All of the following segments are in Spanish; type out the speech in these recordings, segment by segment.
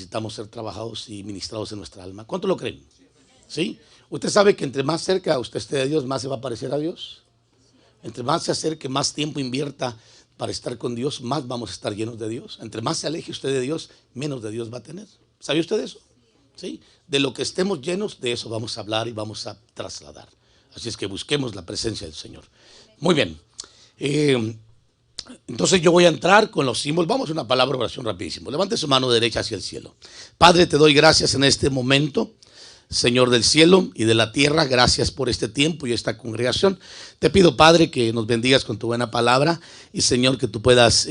necesitamos ser trabajados y ministrados en nuestra alma. ¿Cuánto lo creen? ¿Sí? Usted sabe que entre más cerca usted esté de Dios, más se va a parecer a Dios. Entre más se acerque, más tiempo invierta para estar con Dios, más vamos a estar llenos de Dios. Entre más se aleje usted de Dios, menos de Dios va a tener. ¿Sabe usted eso? ¿Sí? De lo que estemos llenos, de eso vamos a hablar y vamos a trasladar. Así es que busquemos la presencia del Señor. Muy bien. Entonces yo voy a entrar con los símbolos. Vamos a una palabra de oración rapidísimo. Levante su mano derecha hacia el cielo. Padre, te doy gracias en este momento, Señor del cielo y de la tierra. Gracias por este tiempo y esta congregación. Te pido, Padre, que nos bendigas con tu buena palabra y, Señor, que tú puedas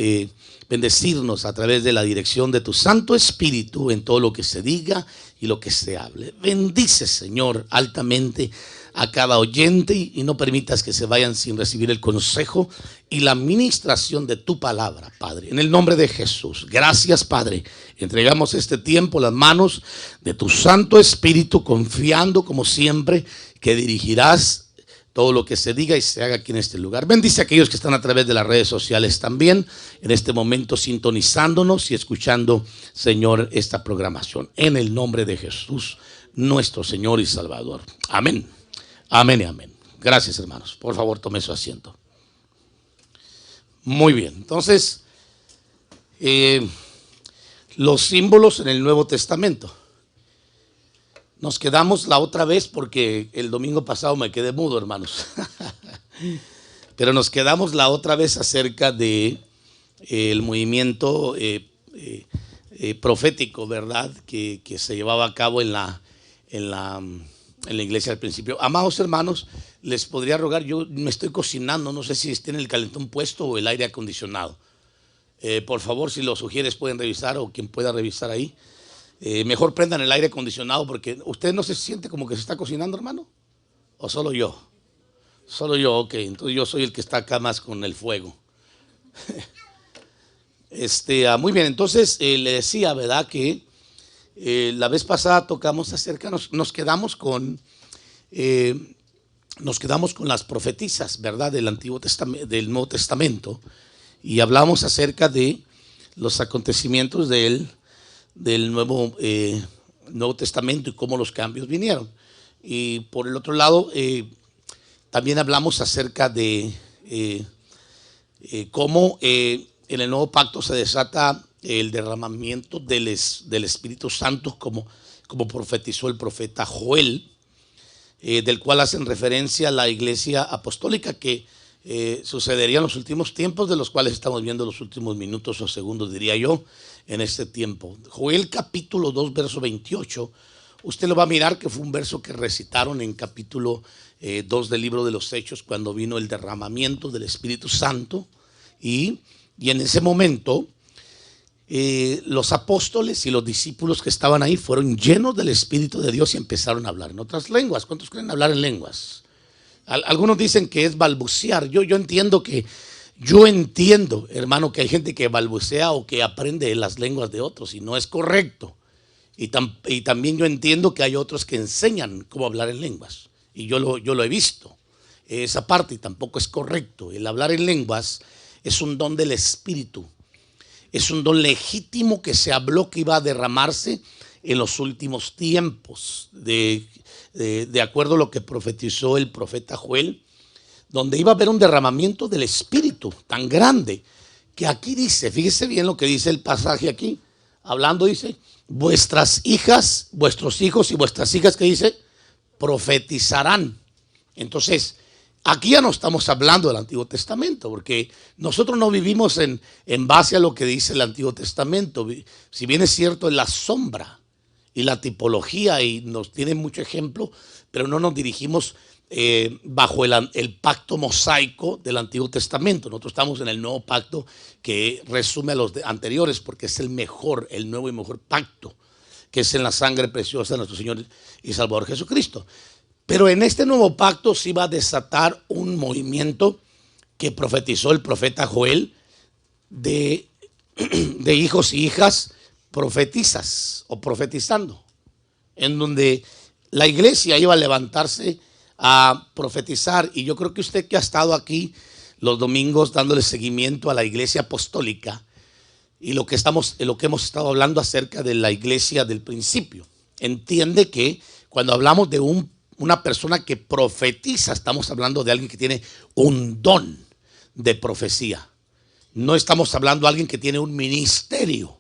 bendecirnos a través de la dirección de tu Santo Espíritu en todo lo que se diga y lo que se hable. Bendice, Señor, altamente a cada oyente y no permitas que se vayan sin recibir el consejo y la ministración de tu palabra, Padre. En el nombre de Jesús, gracias, Padre. Entregamos este tiempo a las manos de tu Santo Espíritu, confiando como siempre que dirigirás todo lo que se diga y se haga aquí en este lugar. Bendice a aquellos que están a través de las redes sociales también, en este momento sintonizándonos y escuchando, Señor, esta programación. En el nombre de Jesús, nuestro Señor y Salvador. Amén. Amén y amén. Gracias, hermanos. Por favor, tome su asiento. Muy bien. Entonces, los símbolos en el Nuevo Testamento. Nos quedamos la otra vez porque el domingo pasado me quedé mudo, hermanos. Pero nos quedamos la otra vez acerca de el movimiento profético, ¿verdad? Que se llevaba a cabo en la iglesia al principio. Amados hermanos, les podría rogar, yo me estoy cocinando, no sé si tienen el calentón puesto o el aire acondicionado. Por favor, si lo sugieres pueden revisar, o quien pueda revisar ahí. Mejor prendan el aire acondicionado, porque usted no se siente como que se está cocinando, hermano. ¿O solo yo? Solo yo, ok. Entonces yo soy el que está acá más con el fuego. Muy bien, entonces le decía, ¿verdad? Que la vez pasada tocamos acerca, nos quedamos con las profetisas, ¿verdad? Del Antiguo Testamento, del Nuevo Testamento, y hablamos acerca de los acontecimientos del Nuevo Testamento y cómo los cambios vinieron. Y por el otro lado, también hablamos acerca de cómo en el Nuevo Pacto se desata el derramamiento del Espíritu Santo, como profetizó el profeta Joel, del cual hacen referencia la iglesia apostólica, que sucedería en los últimos tiempos, de los cuales estamos viendo los últimos minutos o segundos, diría yo, en este tiempo. Joel capítulo 2, verso 28, usted lo va a mirar que fue un verso que recitaron en capítulo 2 del libro de los Hechos, cuando vino el derramamiento del Espíritu Santo, y en ese momento los apóstoles y los discípulos que estaban ahí fueron llenos del Espíritu de Dios y empezaron a hablar en otras lenguas. ¿Cuántos creen hablar en lenguas? Algunos dicen que es balbucear. Yo entiendo, hermano, que hay gente que balbucea o que aprende las lenguas de otros y no es correcto. Y también yo entiendo que hay otros que enseñan cómo hablar en lenguas. Y yo lo he visto, esa parte, y tampoco es correcto. El hablar en lenguas es un don del Espíritu. Es un don legítimo que se habló que iba a derramarse en los últimos tiempos, de acuerdo a lo que profetizó el profeta Joel, donde iba a haber un derramamiento del Espíritu tan grande, que aquí dice, fíjese bien lo que dice el pasaje aquí, hablando, dice, vuestras hijas, vuestros hijos y vuestras hijas, que dice, profetizarán. Entonces, aquí ya no estamos hablando del Antiguo Testamento, porque nosotros no vivimos en base a lo que dice el Antiguo Testamento. Si bien es cierto, es la sombra y la tipología, y nos tiene mucho ejemplo, pero no nos dirigimos bajo el pacto mosaico del Antiguo Testamento. Nosotros estamos en el nuevo pacto, que resume a los anteriores, porque es el nuevo y mejor pacto, que es en la sangre preciosa de nuestro Señor y Salvador Jesucristo. Pero en este nuevo pacto se iba a desatar un movimiento que profetizó el profeta Joel de hijos y hijas profetizas o profetizando, en donde la iglesia iba a levantarse a profetizar. Y yo creo que usted, que ha estado aquí los domingos dándole seguimiento a la iglesia apostólica, y lo que hemos estado hablando acerca de la iglesia del principio. Entiende que cuando hablamos de una persona que profetiza, estamos hablando de alguien que tiene un don de profecía. No estamos hablando de alguien que tiene un ministerio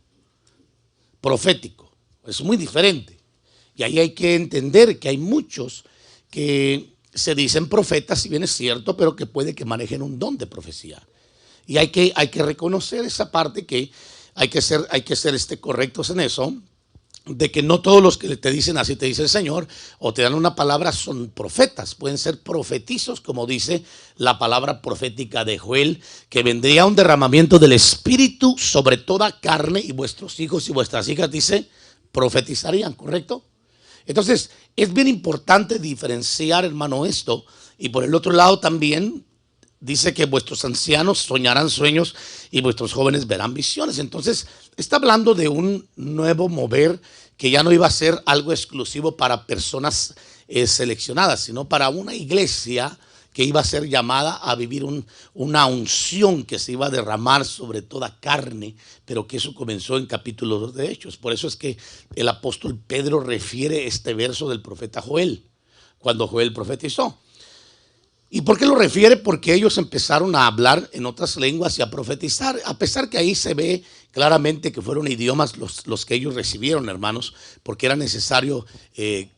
profético. Es muy diferente. Y ahí hay que entender que hay muchos que se dicen profetas, si bien es cierto, pero que puede que manejen un don de profecía. Y hay que reconocer esa parte, que hay que ser correctos en eso, de que no todos los que te dicen así te dice el Señor o te dan una palabra son profetas. Pueden ser profetizos, como dice la palabra profética de Joel, que vendría un derramamiento del Espíritu sobre toda carne y vuestros hijos y vuestras hijas, dice, profetizarían, ¿correcto? Entonces es bien importante diferenciar, hermano, esto. Y por el otro lado también dice que vuestros ancianos soñarán sueños y vuestros jóvenes verán visiones. Entonces está hablando de un nuevo mover que ya no iba a ser algo exclusivo para personas seleccionadas, sino para una iglesia que iba a ser llamada a vivir una unción que se iba a derramar sobre toda carne, pero que eso comenzó en capítulo 2 de Hechos. Por eso es que el apóstol Pedro refiere este verso del profeta Joel, cuando Joel profetizó. ¿Y por qué lo refiere? Porque ellos empezaron a hablar en otras lenguas y a profetizar, a pesar que ahí se ve claramente que fueron idiomas los que ellos recibieron, hermanos, porque era necesario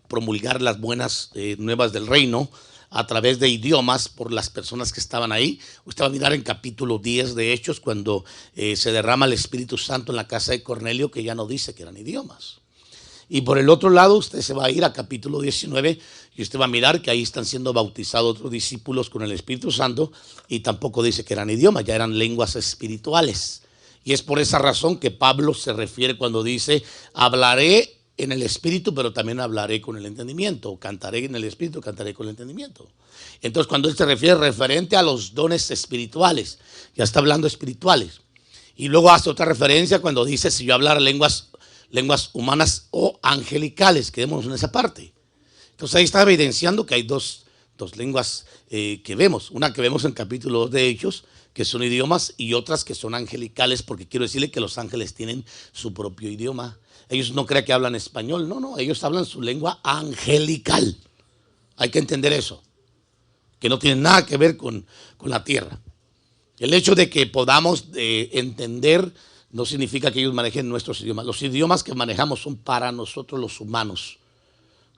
promulgar las buenas nuevas del reino a través de idiomas por las personas que estaban ahí. Usted va a mirar en capítulo 10 de Hechos cuando se derrama el Espíritu Santo en la casa de Cornelio, que ya no dice que eran idiomas. Y por el otro lado, usted se va a ir a capítulo 19 y usted va a mirar que ahí están siendo bautizados otros discípulos con el Espíritu Santo y tampoco dice que eran idiomas, ya eran lenguas espirituales. Y es por esa razón que Pablo se refiere cuando dice, hablaré en el Espíritu, pero también hablaré con el entendimiento, o cantaré en el Espíritu, cantaré con el entendimiento. Entonces, cuando él se refiere referente a los dones espirituales, ya está hablando espirituales. Y luego hace otra referencia cuando dice, si yo hablara lenguas humanas o angelicales, quedémonos en esa parte. Entonces ahí está evidenciando que hay dos lenguas que vemos, una que vemos en capítulo 2 de Hechos, que son idiomas, y otras que son angelicales, porque quiero decirle que los ángeles tienen su propio idioma. Ellos no creen que hablan español, no, ellos hablan su lengua angelical. Hay que entender eso, que no tiene nada que ver con la tierra. El hecho de que podamos entender no significa que ellos manejen nuestros idiomas. Los idiomas que manejamos son para nosotros los humanos.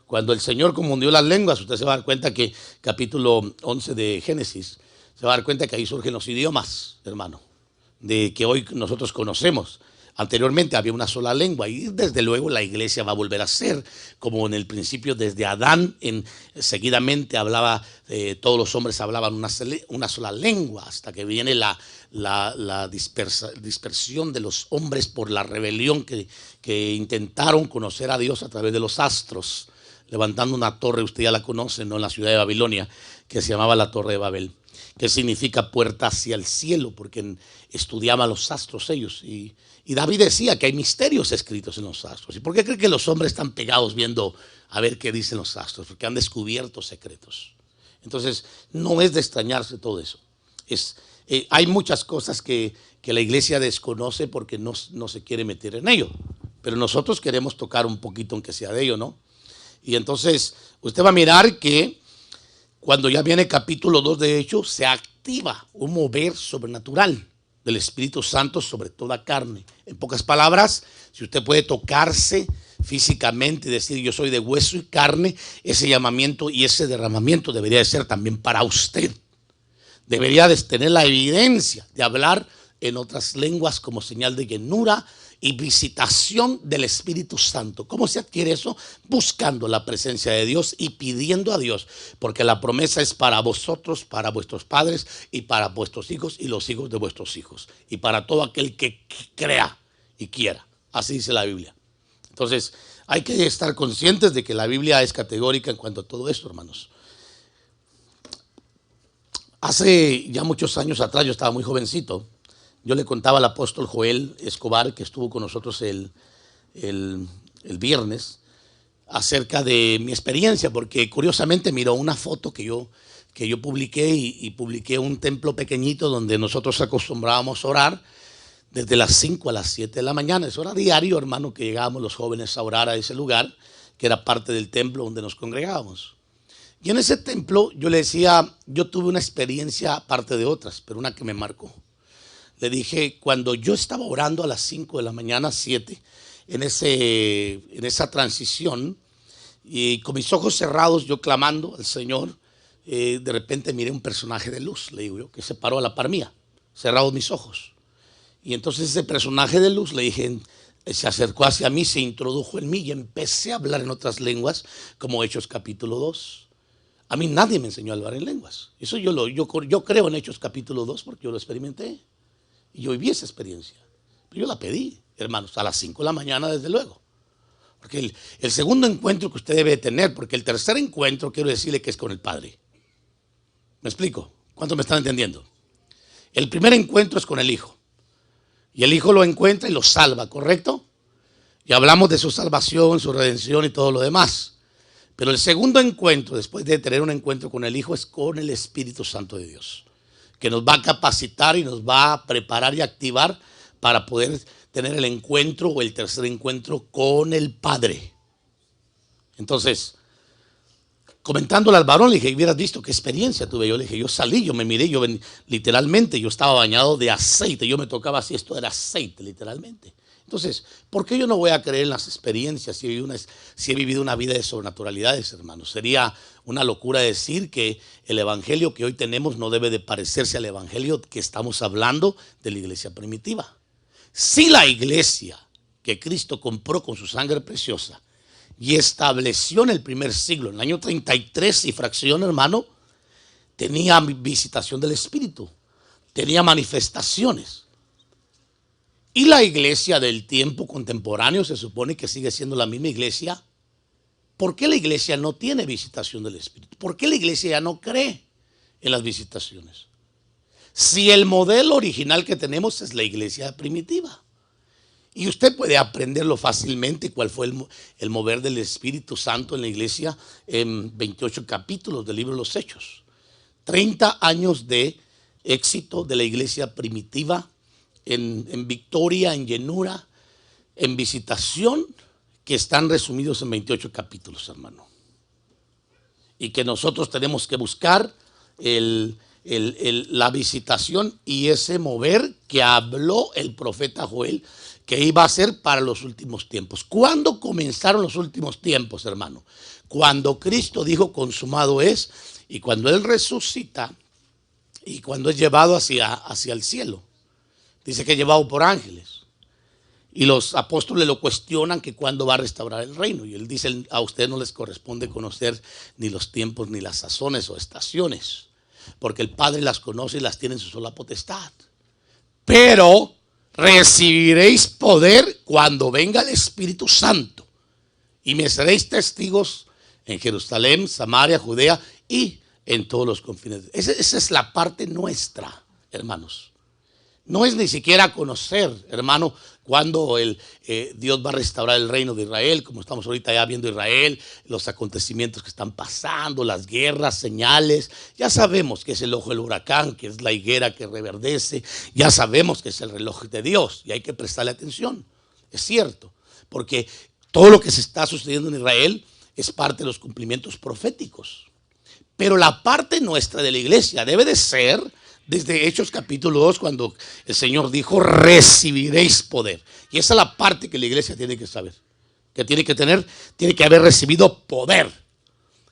Cuando el Señor confundió las lenguas, usted se va a dar cuenta que capítulo 11 de Génesis, se va a dar cuenta que ahí surgen los idiomas, hermano, de que hoy nosotros conocemos. Anteriormente había una sola lengua y desde luego la iglesia va a volver a ser como en el principio desde Adán, seguidamente todos los hombres hablaban una sola lengua hasta que viene la dispersión de los hombres por la rebelión que intentaron conocer a Dios a través de los astros, levantando una torre, usted ya la conoce, ¿no? En la ciudad de Babilonia, que se llamaba la Torre de Babel, que significa puerta hacia el cielo, porque estudiaban los astros ellos. Y David decía que hay misterios escritos en los astros. ¿Y por qué cree que los hombres están pegados viendo a ver qué dicen los astros? Porque han descubierto secretos. Entonces, no es de extrañarse todo eso. Hay muchas cosas que la iglesia desconoce porque no se quiere meter en ello. Pero nosotros queremos tocar un poquito, aunque sea de ello, ¿no? Y entonces, usted va a mirar que cuando ya viene capítulo 2 de Hechos, se activa un mover sobrenatural del Espíritu Santo sobre toda carne. En pocas palabras, si usted puede tocarse físicamente y decir yo soy de hueso y carne, ese llamamiento y ese derramamiento debería de ser también para usted. Debería de tener la evidencia de hablar en otras lenguas como señal de llenura y visitación del Espíritu Santo. ¿Cómo se adquiere eso? Buscando la presencia de Dios y pidiendo a Dios, porque la promesa es para vosotros, para vuestros padres y para vuestros hijos y los hijos de vuestros hijos y para todo aquel que crea y quiera. Así dice la Biblia. Entonces hay que estar conscientes de que la Biblia es categórica en cuanto a todo esto, hermanos. Hace ya muchos años atrás, yo estaba muy jovencito, yo le contaba al apóstol Joel Escobar, que estuvo con nosotros el viernes, acerca de mi experiencia, porque curiosamente miró una foto que yo publiqué y publiqué un templo pequeñito donde nosotros acostumbrábamos a orar, desde las 5 a las 7 de la mañana. Eso era diario, hermano, que llegábamos los jóvenes a orar a ese lugar, que era parte del templo donde nos congregábamos. Y en ese templo yo le decía, yo tuve una experiencia aparte de otras, pero una que me marcó. Le dije, cuando yo estaba orando a las 5 de la mañana, 7, en esa transición, y con mis ojos cerrados, yo clamando al Señor, de repente miré un personaje de luz, le digo yo, que se paró a la par mía, cerrados mis ojos. Y entonces ese personaje de luz, le dije, se acercó hacia mí, se introdujo en mí y empecé a hablar en otras lenguas, como Hechos capítulo 2. A mí nadie me enseñó a hablar en lenguas. Eso yo creo en Hechos capítulo 2 porque yo lo experimenté. Y yo viví esa experiencia. Pero yo la pedí, hermanos, a las 5 de la mañana, desde luego. Porque el segundo encuentro que usted debe tener, porque el tercer encuentro quiero decirle que es con el Padre. ¿Me explico? ¿Cuántos me están entendiendo? El primer encuentro es con el Hijo. Y el Hijo lo encuentra y lo salva, ¿correcto? Y hablamos de su salvación, su redención y todo lo demás. Pero el segundo encuentro, después de tener un encuentro con el Hijo, es con el Espíritu Santo de Dios, que nos va a capacitar y nos va a preparar y activar para poder tener el encuentro o el tercer encuentro con el Padre. Entonces, comentándole al varón, le dije, hubieras visto qué experiencia tuve. Yo le dije, yo salí, yo me miré, literalmente, yo estaba bañado de aceite, yo me tocaba así, esto era aceite, literalmente. Entonces, ¿por qué yo no voy a creer en las experiencias si he vivido una vida de sobrenaturalidades, hermanos? Sería una locura decir que el evangelio que hoy tenemos no debe de parecerse al evangelio que estamos hablando de la iglesia primitiva. Si la iglesia que Cristo compró con su sangre preciosa y estableció en el primer siglo, en el año 33 y fracción, hermano, tenía visitación del Espíritu, tenía manifestaciones. Y la iglesia del tiempo contemporáneo se supone que sigue siendo la misma iglesia. ¿Por qué la iglesia no tiene visitación del Espíritu? ¿Por qué la iglesia ya no cree en las visitaciones? Si el modelo original que tenemos es la iglesia primitiva. Y usted puede aprenderlo fácilmente cuál fue el mover del Espíritu Santo en la iglesia en 28 capítulos del libro de los Hechos. 30 años de éxito de la iglesia primitiva en victoria, en llenura, en visitación, que están resumidos en 28 capítulos, hermano. Y que nosotros tenemos que buscar la visitación y ese mover que habló el profeta Joel, que iba a ser para los últimos tiempos. ¿Cuándo comenzaron los últimos tiempos, hermano? Cuando Cristo dijo consumado es, y cuando Él resucita y cuando es llevado hacia el cielo. Dice que es llevado por ángeles. Y los apóstoles lo cuestionan que cuándo va a restaurar el reino. Y Él dice, a ustedes no les corresponde conocer ni los tiempos, ni las sazones o estaciones, porque el Padre las conoce y las tiene en su sola potestad. Pero recibiréis poder cuando venga el Espíritu Santo. Y me seréis testigos en Jerusalén, Samaria, Judea y en todos los confines. Esa es la parte nuestra, hermanos. No es ni siquiera conocer, hermano, cuándo Dios va a restaurar el reino de Israel, como estamos ahorita ya viendo Israel, los acontecimientos que están pasando, las guerras, señales. Ya sabemos que es el ojo del huracán, que es la higuera que reverdece. Ya sabemos que es el reloj de Dios y hay que prestarle atención. Es cierto, porque todo lo que se está sucediendo en Israel es parte de los cumplimientos proféticos. Pero la parte nuestra de la iglesia debe de ser desde Hechos capítulo 2, cuando el Señor dijo, recibiréis poder. Y esa es la parte que la iglesia tiene que saber, que tiene que haber recibido poder.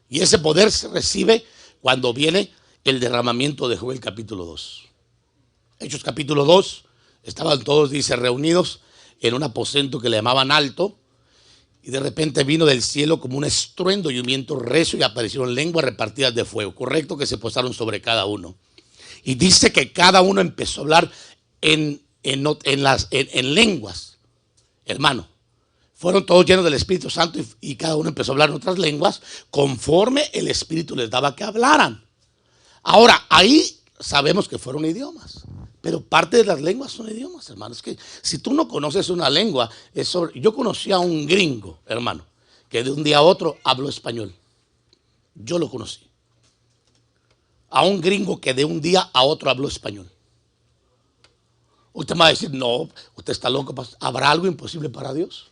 Y ese poder se recibe cuando viene el derramamiento de Joel capítulo 2. Hechos capítulo 2, estaban todos, dice, reunidos en un aposento que le llamaban alto. Y de repente vino del cielo como un estruendo y un viento recio y aparecieron lenguas repartidas de fuego, correcto, que se posaron sobre cada uno. Y dice que cada uno empezó a hablar en lenguas, hermano. Fueron todos llenos del Espíritu Santo y cada uno empezó a hablar en otras lenguas conforme el Espíritu les daba que hablaran. Ahora, ahí sabemos que fueron idiomas, pero parte de las lenguas son idiomas, hermano. Es que si tú no conoces una lengua, yo conocí a un gringo, hermano, que de un día a otro habló español. Yo lo conocí. A un gringo que de un día a otro habló español. Usted me va a decir, no, usted está loco, pastor. ¿Habrá algo imposible para Dios?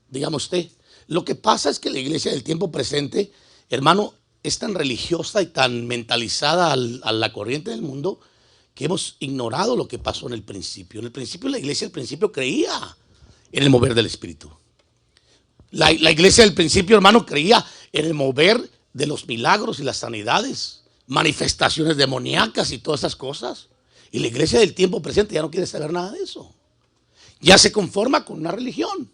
Dígame usted. Lo que pasa es que la iglesia del tiempo presente, hermano, es tan religiosa y tan mentalizada a la corriente del mundo que hemos ignorado lo que pasó en el principio. En el principio la iglesia al principio creía en el mover del Espíritu. La iglesia del principio, hermano, creía en el mover de los milagros y las sanidades, manifestaciones demoníacas y todas esas cosas. Y la iglesia del tiempo presente ya no quiere saber nada de eso. Ya se conforma con una religión.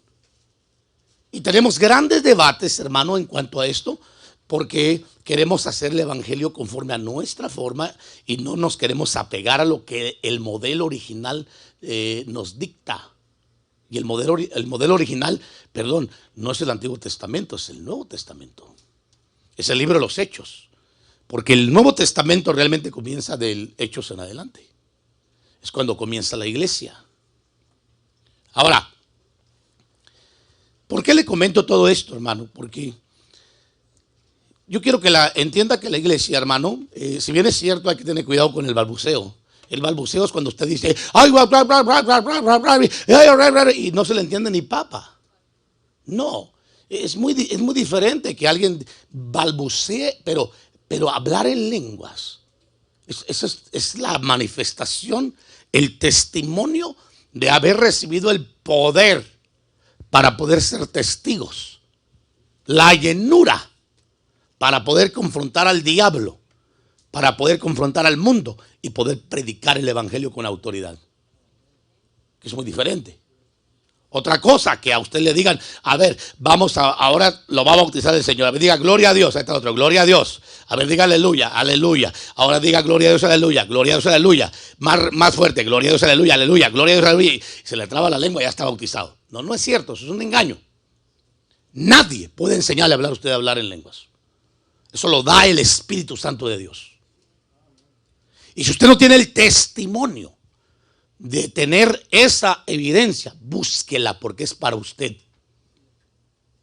Y tenemos grandes debates, hermano, en cuanto a esto, porque queremos hacer el evangelio conforme a nuestra forma y no nos queremos apegar a lo que el modelo original nos dicta. Y el modelo original, perdón, no es el Antiguo Testamento, es el Nuevo Testamento. Es el libro de los Hechos. Porque el Nuevo Testamento realmente comienza del Hechos en adelante. Es cuando comienza la iglesia. Ahora, ¿por qué le comento todo esto, hermano? Porque yo quiero que entienda que la iglesia, hermano, si bien es cierto, hay que tener cuidado con el balbuceo. El balbuceo es cuando usted dice, ay, y no se le entiende ni papa. No, es muy diferente que alguien balbucee, pero hablar en lenguas. Esa es la manifestación, el testimonio de haber recibido el poder para poder ser testigos. La llenura para poder confrontar al diablo, para poder confrontar al mundo y poder predicar el evangelio con autoridad. Que es muy diferente. Otra cosa, que a usted le digan, a ver, ahora lo va a bautizar el Señor. A ver, diga gloria a Dios. Ahí está otro, gloria a Dios. A ver, diga aleluya, aleluya. Ahora diga gloria a Dios, aleluya, gloria a Dios, aleluya. Más fuerte, gloria a Dios, aleluya, aleluya, gloria a Dios, aleluya. Y se le traba la lengua y ya está bautizado. No, no es cierto, eso es un engaño. Nadie puede enseñarle a hablar a usted a hablar en lenguas. Eso lo da el Espíritu Santo de Dios. Y si usted no tiene el testimonio de tener esa evidencia, búsquela porque es para usted.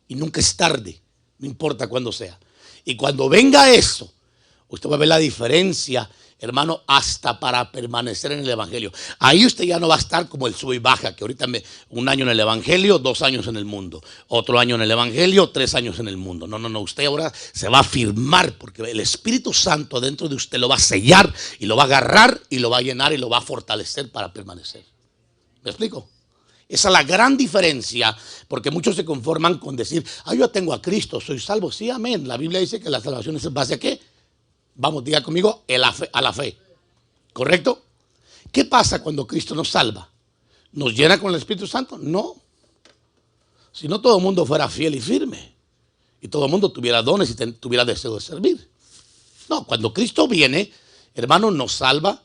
Y nunca es tarde, no importa cuándo sea. Y cuando venga eso, usted va a ver la diferencia, hermano, hasta para permanecer en el evangelio. Ahí usted ya no va a estar como el sube y baja, que ahorita un año en el evangelio, 2 años en el mundo. Otro año en el evangelio, 3 años en el mundo. No, usted ahora se va a firmar porque el Espíritu Santo dentro de usted lo va a sellar y lo va a agarrar y lo va a llenar y lo va a fortalecer para permanecer. ¿Me explico? Esa es la gran diferencia, porque muchos se conforman con decir, yo tengo a Cristo, soy salvo. Sí, amén. La Biblia dice que la salvación es en base a ¿qué? Vamos, diga conmigo, a la fe. ¿Correcto? ¿Qué pasa cuando Cristo nos salva? ¿Nos llena con el Espíritu Santo? No. Si no, todo el mundo fuera fiel y firme. Y todo el mundo tuviera dones y tuviera deseo de servir. No, cuando Cristo viene, hermano, nos salva,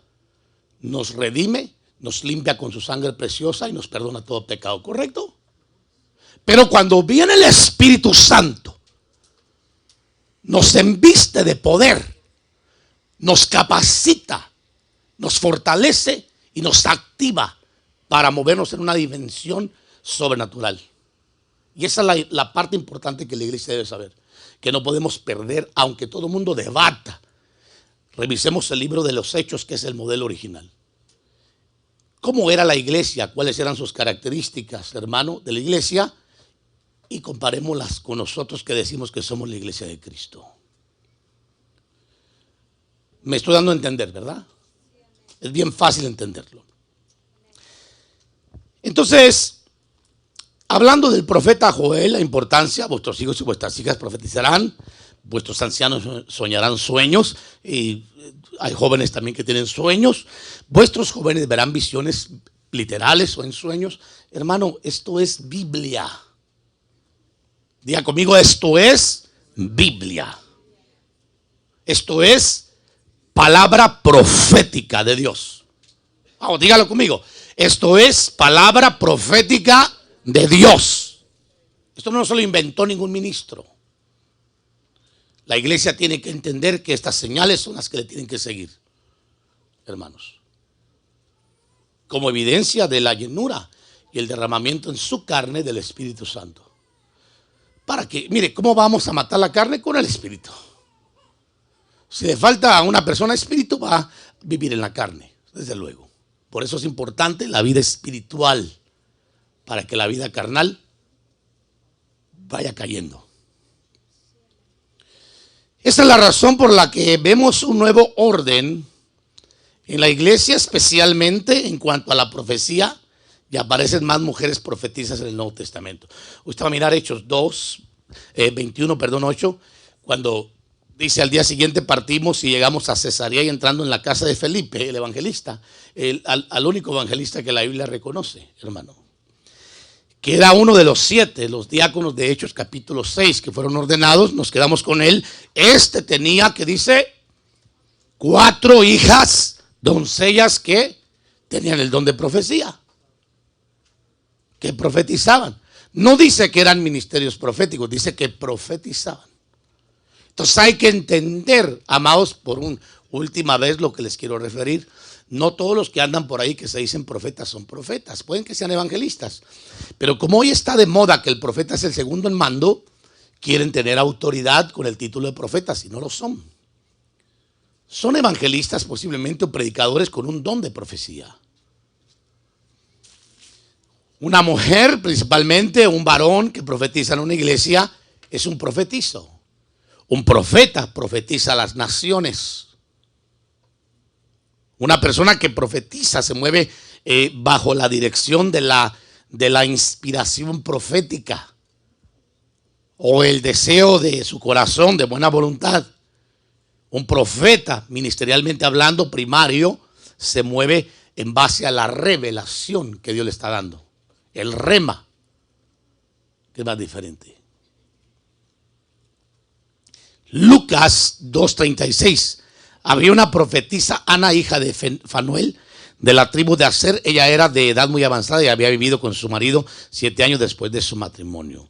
nos redime, nos limpia con su sangre preciosa y nos perdona todo pecado. ¿Correcto? Pero cuando viene el Espíritu Santo, nos embiste de poder, nos capacita, nos fortalece y nos activa para movernos en una dimensión sobrenatural. Y esa es la parte importante que la iglesia debe saber, que no podemos perder, aunque todo el mundo debata. Revisemos el libro de los Hechos, que es el modelo original. ¿Cómo era la iglesia? ¿Cuáles eran sus características, hermano, de la iglesia? Y comparémoslas con nosotros que decimos que somos la iglesia de Cristo. Me estoy dando a entender, ¿verdad? Es bien fácil entenderlo. Entonces, hablando del profeta Joel, la importancia, vuestros hijos y vuestras hijas profetizarán, vuestros ancianos soñarán sueños, y hay jóvenes también que tienen sueños, vuestros jóvenes verán visiones literales o en sueños. Hermano, esto es Biblia. Diga conmigo, esto es Biblia. Esto es palabra profética de Dios. Vamos, dígalo conmigo. Esto es palabra profética de Dios. Esto no se lo inventó ningún ministro. La iglesia tiene que entender que estas señales son las que le tienen que seguir, hermanos. Como evidencia de la llenura y el derramamiento en su carne del Espíritu Santo. Para que, mire, ¿cómo vamos a matar la carne? Con el Espíritu. Si le falta a una persona espíritu, va a vivir en la carne, desde luego. Por eso es importante la vida espiritual, para que la vida carnal vaya cayendo. Esa es la razón por la que vemos un nuevo orden en la iglesia, especialmente en cuanto a la profecía, y aparecen más mujeres profetizas en el Nuevo Testamento. Usted va a mirar Hechos 2, 8, cuando dice: al día siguiente partimos y llegamos a Cesarea, y entrando en la casa de Felipe, el evangelista, al único evangelista que la Biblia reconoce, hermano, que era uno de los 7, los diáconos de Hechos capítulo 6, que fueron ordenados. Nos quedamos con él. Este tenía, que dice, 4 hijas, doncellas que tenían el don de profecía, que profetizaban. No dice que eran ministerios proféticos, dice que profetizaban. Entonces hay que entender, amados, por última vez lo que les quiero referir. No todos los que andan por ahí que se dicen profetas son profetas. Pueden que sean evangelistas. Pero como hoy está de moda que el profeta es el segundo en mando, quieren tener autoridad con el título de profetas y no lo son. Son evangelistas posiblemente o predicadores con un don de profecía. Una mujer, principalmente un varón que profetiza en una iglesia, es un profetizo. Un profeta profetiza a las naciones. Una persona que profetiza se mueve bajo la dirección de la inspiración profética o el deseo de su corazón de buena voluntad. Un profeta, ministerialmente hablando, primario, se mueve en base a la revelación que Dios le está dando. El rema, que es más diferente. Lucas 2:36. Había una profetisa, Ana, hija de Fanuel, de la tribu de Aser. Ella era de edad muy avanzada y había vivido con su marido 7 años después de su matrimonio.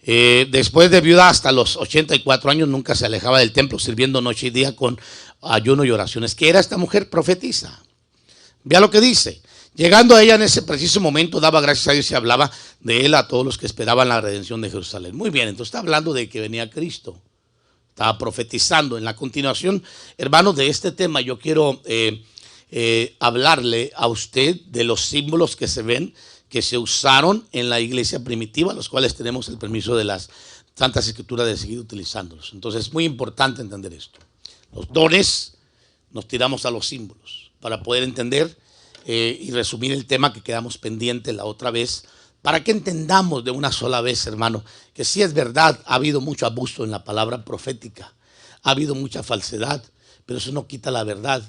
Después de viuda hasta los 84 años nunca se alejaba del templo, sirviendo noche y día con ayuno y oraciones. ¿Qué era esta mujer? Profetisa. Vea lo que dice. Llegando a ella en ese preciso momento, daba gracias a Dios y hablaba de él a todos los que esperaban la redención de Jerusalén. Muy bien, entonces está hablando de que venía Cristo. Estaba profetizando. En la continuación, hermanos, de este tema yo quiero hablarle a usted de los símbolos que se ven, que se usaron en la iglesia primitiva, los cuales tenemos el permiso de las Santas Escrituras de seguir utilizándolos. Entonces es muy importante entender esto. Los dones, nos tiramos a los símbolos para poder entender y resumir el tema que quedamos pendiente la otra vez, para que entendamos de una sola vez, hermano, que sí es verdad, ha habido mucho abuso en la palabra profética, ha habido mucha falsedad, pero eso no quita la verdad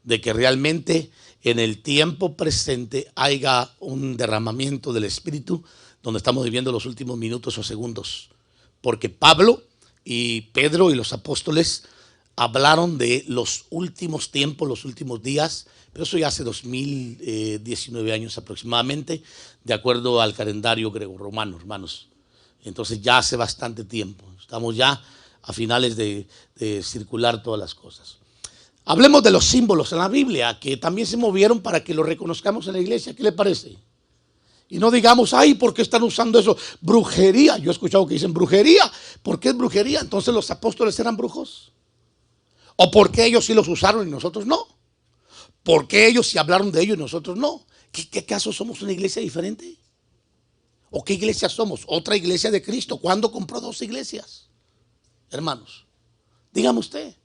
de que realmente en el tiempo presente haya un derramamiento del Espíritu, donde estamos viviendo los últimos minutos o segundos. Porque Pablo y Pedro y los apóstoles hablaron de los últimos tiempos, los últimos días, pero eso ya hace 2019 años aproximadamente, de acuerdo al calendario greco-romano, hermanos. Entonces ya hace bastante tiempo. Estamos ya a finales de circular todas las cosas. Hablemos de los símbolos en la Biblia, que también se movieron para que los reconozcamos en la iglesia. ¿Qué le parece? Y no digamos, ay, ¿por qué están usando eso? Brujería. Yo he escuchado que dicen brujería. ¿Por qué es brujería? Entonces los apóstoles eran brujos. ¿O por qué ellos sí los usaron y nosotros no? ¿Por qué ellos sí hablaron de ellos y nosotros no? ¿Qué caso somos una iglesia diferente? ¿O qué iglesia somos? Otra iglesia de Cristo. ¿Cuándo compró 2 iglesias? Hermanos, dígame usted.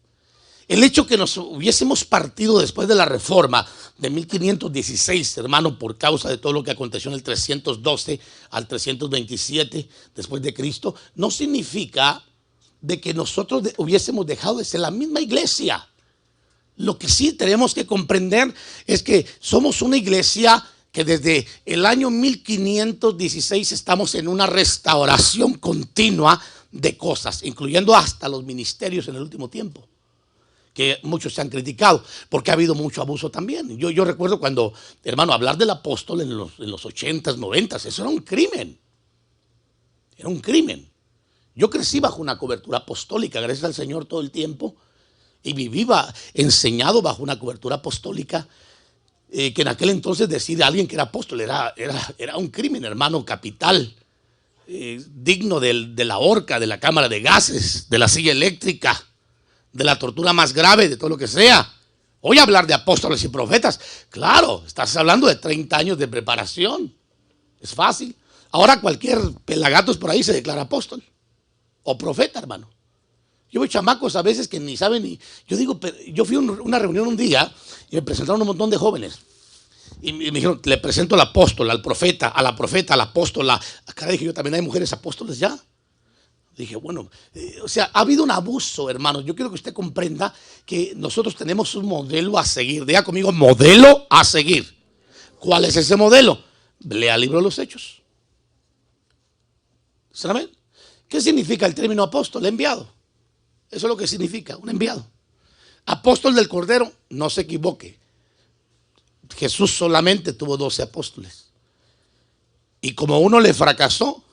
El hecho que nos hubiésemos partido después de la reforma de 1516, hermano, por causa de todo lo que aconteció en el 312 al 327 después de Cristo, no significa de que nosotros hubiésemos dejado de ser la misma iglesia. Lo que sí tenemos que comprender es que somos una iglesia que desde el año 1516 estamos en una restauración continua de cosas, incluyendo hasta los ministerios en el último tiempo, que muchos se han criticado, porque ha habido mucho abuso también. Yo recuerdo cuando, hermano, hablar del apóstol en los 80s, 90s, eso era un crimen. Era un crimen. Yo crecí bajo una cobertura apostólica, gracias al Señor, todo el tiempo, y vivía enseñado bajo una cobertura apostólica, que en aquel entonces decir a alguien que era apóstol era un crimen, hermano, capital, digno de la horca, de la cámara de gases, de la silla eléctrica, de la tortura más grave, de todo lo que sea. Oye, hablar de apóstoles y profetas, claro, estás hablando de 30 años de preparación. Es fácil. Ahora cualquier pelagatos por ahí se declara apóstol o profeta, hermano. Yo veo chamacos a veces que ni saben ni. Yo digo, yo fui a una reunión un día y me presentaron un montón de jóvenes. Y me dijeron, le presento al apóstol, al profeta, a la profeta, al apóstol. Acá dije yo, también hay mujeres apóstoles ya. Dije, bueno, o sea, ha habido un abuso, hermanos. Yo quiero que usted comprenda que nosotros tenemos un modelo a seguir. Diga conmigo, modelo a seguir. ¿Cuál es ese modelo? Lea el libro de los Hechos. ¿Saben? ¿Qué significa el término apóstol? Enviado. Eso es lo que significa, un enviado. Apóstol del Cordero, no se equivoque. Jesús solamente tuvo 12 apóstoles. Y como uno le fracasó,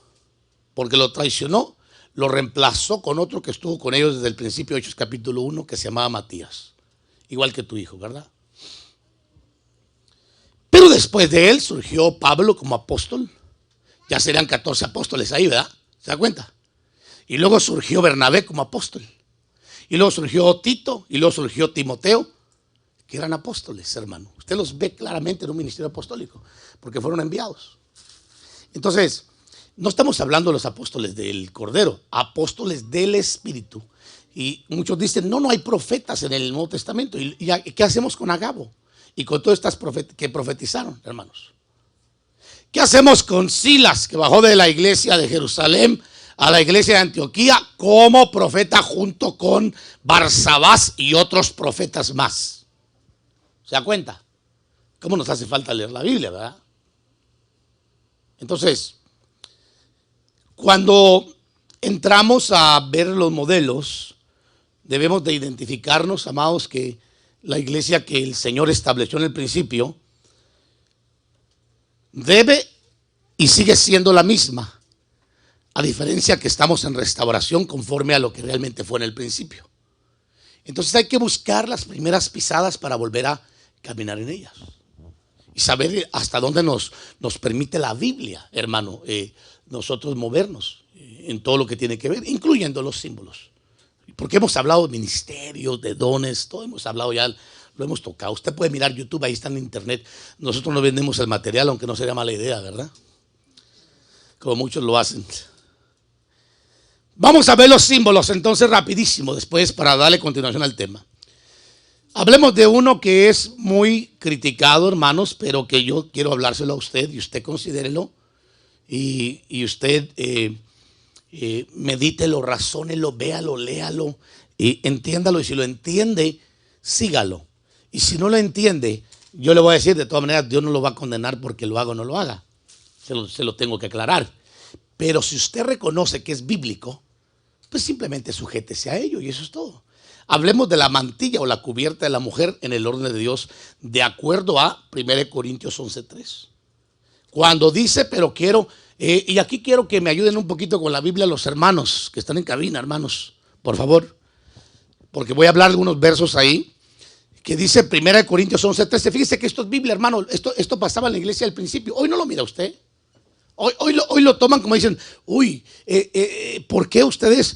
porque lo traicionó, lo reemplazó con otro que estuvo con ellos desde el principio, Hechos capítulo 1, que se llamaba Matías. Igual que tu hijo, ¿verdad? Pero después de él surgió Pablo como apóstol. Ya serían 14 apóstoles ahí, ¿verdad? ¿Se da cuenta? Y luego surgió Bernabé como apóstol. Y luego surgió Tito, y luego surgió Timoteo, que eran apóstoles, hermano. Usted los ve claramente en un ministerio apostólico, porque fueron enviados. Entonces, no estamos hablando de los apóstoles del Cordero, apóstoles del Espíritu. Y muchos dicen, no hay profetas en el Nuevo Testamento. ¿Y qué hacemos con Agabo? Y con todas estas que profetizaron, hermanos. ¿Qué hacemos con Silas, que bajó de la iglesia de Jerusalén a la iglesia de Antioquía como profeta junto con Barsabás y otros profetas más? ¿Se da cuenta? ¿Cómo nos hace falta leer la Biblia, verdad? Entonces, cuando entramos a ver los modelos, debemos de identificarnos, amados, que la iglesia que el Señor estableció en el principio debe y sigue siendo la misma, a diferencia que estamos en restauración conforme a lo que realmente fue en el principio. Entonces hay que buscar las primeras pisadas para volver a caminar en ellas y saber hasta dónde nos permite la Biblia, hermano, nosotros movernos en todo lo que tiene que ver, incluyendo los símbolos. Porque hemos hablado de ministerios, de dones, todo hemos hablado ya, lo hemos tocado. Usted puede mirar YouTube, ahí está en internet. Nosotros no vendemos el material, aunque no sería mala idea, ¿verdad? Como muchos lo hacen. Vamos a ver los símbolos entonces rapidísimo, después para darle continuación al tema. Hablemos de uno que es muy criticado, hermanos, pero que yo quiero hablárselo a usted y usted considérelo y usted medítelo, razónelo, véalo, léalo y entiéndalo. Y si lo entiende, sígalo. Y si no lo entiende, yo le voy a decir, de todas maneras, Dios no lo va a condenar porque lo haga o no lo haga. Se lo tengo que aclarar. Pero si usted reconoce que es bíblico, pues simplemente sujétese a ello y eso es todo. Hablemos de la mantilla o la cubierta de la mujer en el orden de Dios, de acuerdo a 1 Corintios 11:3. Cuando dice, pero quiero, y aquí quiero que me ayuden un poquito con la Biblia los hermanos que están en cabina, hermanos, por favor, porque voy a hablar de algunos versos ahí, que dice 1 Corintios 11:13. Fíjese que esto es Biblia, hermano, esto pasaba en la iglesia al principio, hoy no lo mira usted. Hoy lo toman como dicen, ¿por qué ustedes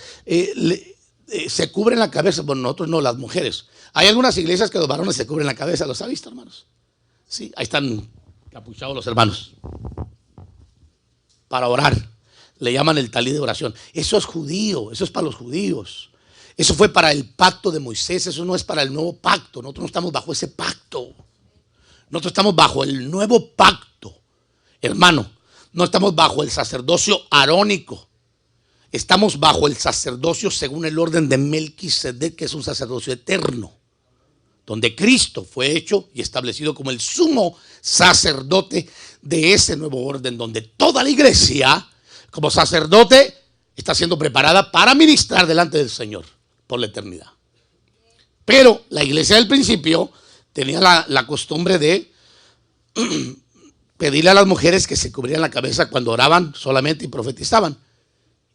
se cubren la cabeza? Bueno, nosotros no, las mujeres. Hay algunas iglesias que los varones se cubren la cabeza, ¿los ha visto, hermanos? Sí, ahí están capuchados los hermanos. Para orar, le llaman el talí de oración. Eso es judío, eso es para los judíos. Eso fue para el pacto de Moisés, eso no es para el nuevo pacto. Nosotros no estamos bajo ese pacto. Nosotros estamos bajo el nuevo pacto, hermano. No estamos bajo el sacerdocio arónico. Estamos bajo el sacerdocio según el orden de Melquisedec, que es un sacerdocio eterno, donde Cristo fue hecho y establecido como el sumo sacerdote de ese nuevo orden, donde toda la iglesia, como sacerdote, está siendo preparada para ministrar delante del Señor por la eternidad. Pero la iglesia del principio tenía la costumbre de pedirle a las mujeres que se cubrieran la cabeza cuando oraban solamente y profetizaban.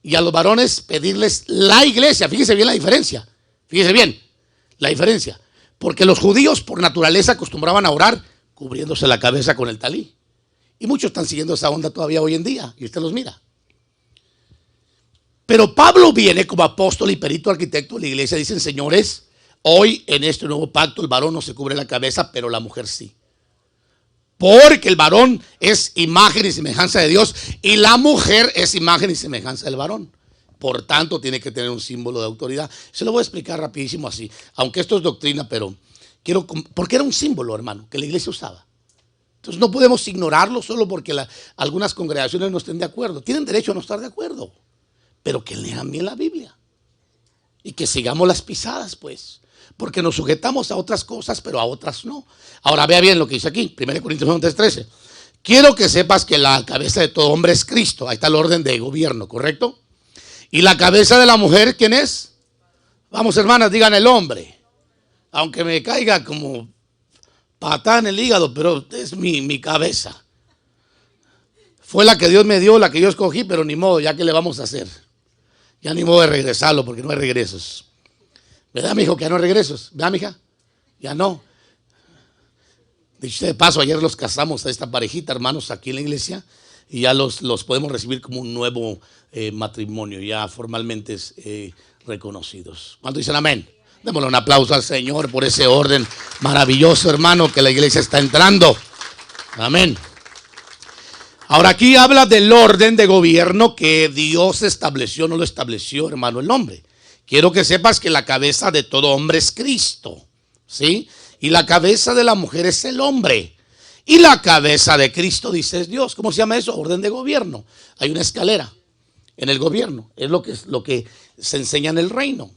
Y a los varones pedirles la iglesia. Fíjese bien la diferencia. Fíjese bien la diferencia. Porque los judíos por naturaleza acostumbraban a orar cubriéndose la cabeza con el talí. Y muchos están siguiendo esa onda todavía hoy en día. Y usted los mira. Pero Pablo viene como apóstol y perito arquitecto de la iglesia. Dicen, señores, Hoy en este nuevo pacto el varón no se cubre la cabeza, pero la mujer sí. Porque el varón es imagen y semejanza de Dios y la mujer es imagen y semejanza del varón. Por tanto, tiene que tener un símbolo de autoridad. Se lo voy a explicar rapidísimo así, aunque esto es doctrina, pero porque era un símbolo, hermano, que la iglesia usaba. Entonces no podemos ignorarlo solo porque algunas congregaciones no estén de acuerdo. Tienen derecho a no estar de acuerdo, pero que lean bien la Biblia y que sigamos las pisadas, pues. Porque nos sujetamos a otras cosas, pero a otras no. Ahora vea bien lo que dice aquí, 1 Corintios 3:13. Quiero que sepas que la cabeza de todo hombre es Cristo. Ahí está el orden de gobierno, ¿correcto? Y la cabeza de la mujer, ¿quién es? Vamos, hermanas, digan el hombre. Aunque me caiga como patada en el hígado, pero es mi cabeza. Fue la que Dios me dio, la que yo escogí, pero ni modo, ya que le vamos a hacer. Ya ni modo de regresarlo, porque no hay regresos. ¿Verdad, mijo, que ya no hay regresos? ¿Verdad, mija? Ya no. Dicho de paso, ayer los casamos a esta parejita, hermanos, aquí en la iglesia, y ya los podemos recibir como un nuevo matrimonio, ya formalmente reconocidos. ¿Cuántos dicen amén? Démosle un aplauso al Señor por ese orden maravilloso, hermano, que la iglesia está entrando. Amén. Ahora aquí habla del orden de gobierno que Dios estableció, no lo estableció, hermano, el hombre. Quiero que sepas que la cabeza de todo hombre es Cristo, ¿sí? Y la cabeza de la mujer es el hombre. Y la cabeza de Cristo, dice, es Dios. ¿Cómo se llama eso? Orden de gobierno. Hay una escalera en el gobierno. Es lo que se enseña en el reino.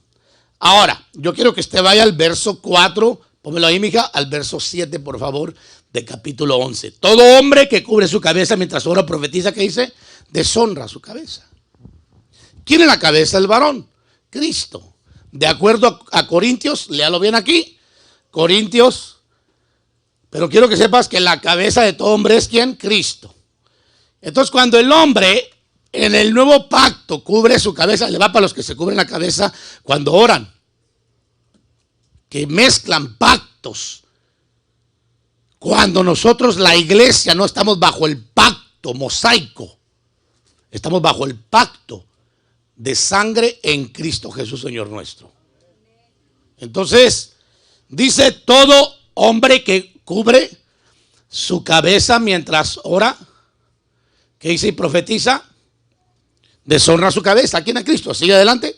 Ahora, yo quiero que usted vaya al verso 4, pónmelo ahí, mija, al verso 7, por favor, de capítulo 11. Todo hombre que cubre su cabeza mientras ora profetiza, ¿qué dice? Deshonra su cabeza. ¿Quién es la cabeza del varón? Cristo. De acuerdo a Corintios, léalo bien aquí, Corintios, pero quiero que sepas que la cabeza de todo hombre es ¿quién? Cristo. Entonces cuando el hombre en el nuevo pacto cubre su cabeza, le va para los que se cubren la cabeza cuando oran, que mezclan pactos. Cuando nosotros, la iglesia, no estamos bajo el pacto mosaico, estamos bajo el pacto de sangre en Cristo Jesús, Señor nuestro. Entonces, dice todo hombre que cubre su cabeza mientras ora, ¿qué dice? Y profetiza, deshonra su cabeza. ¿Quién es Cristo? Sigue adelante.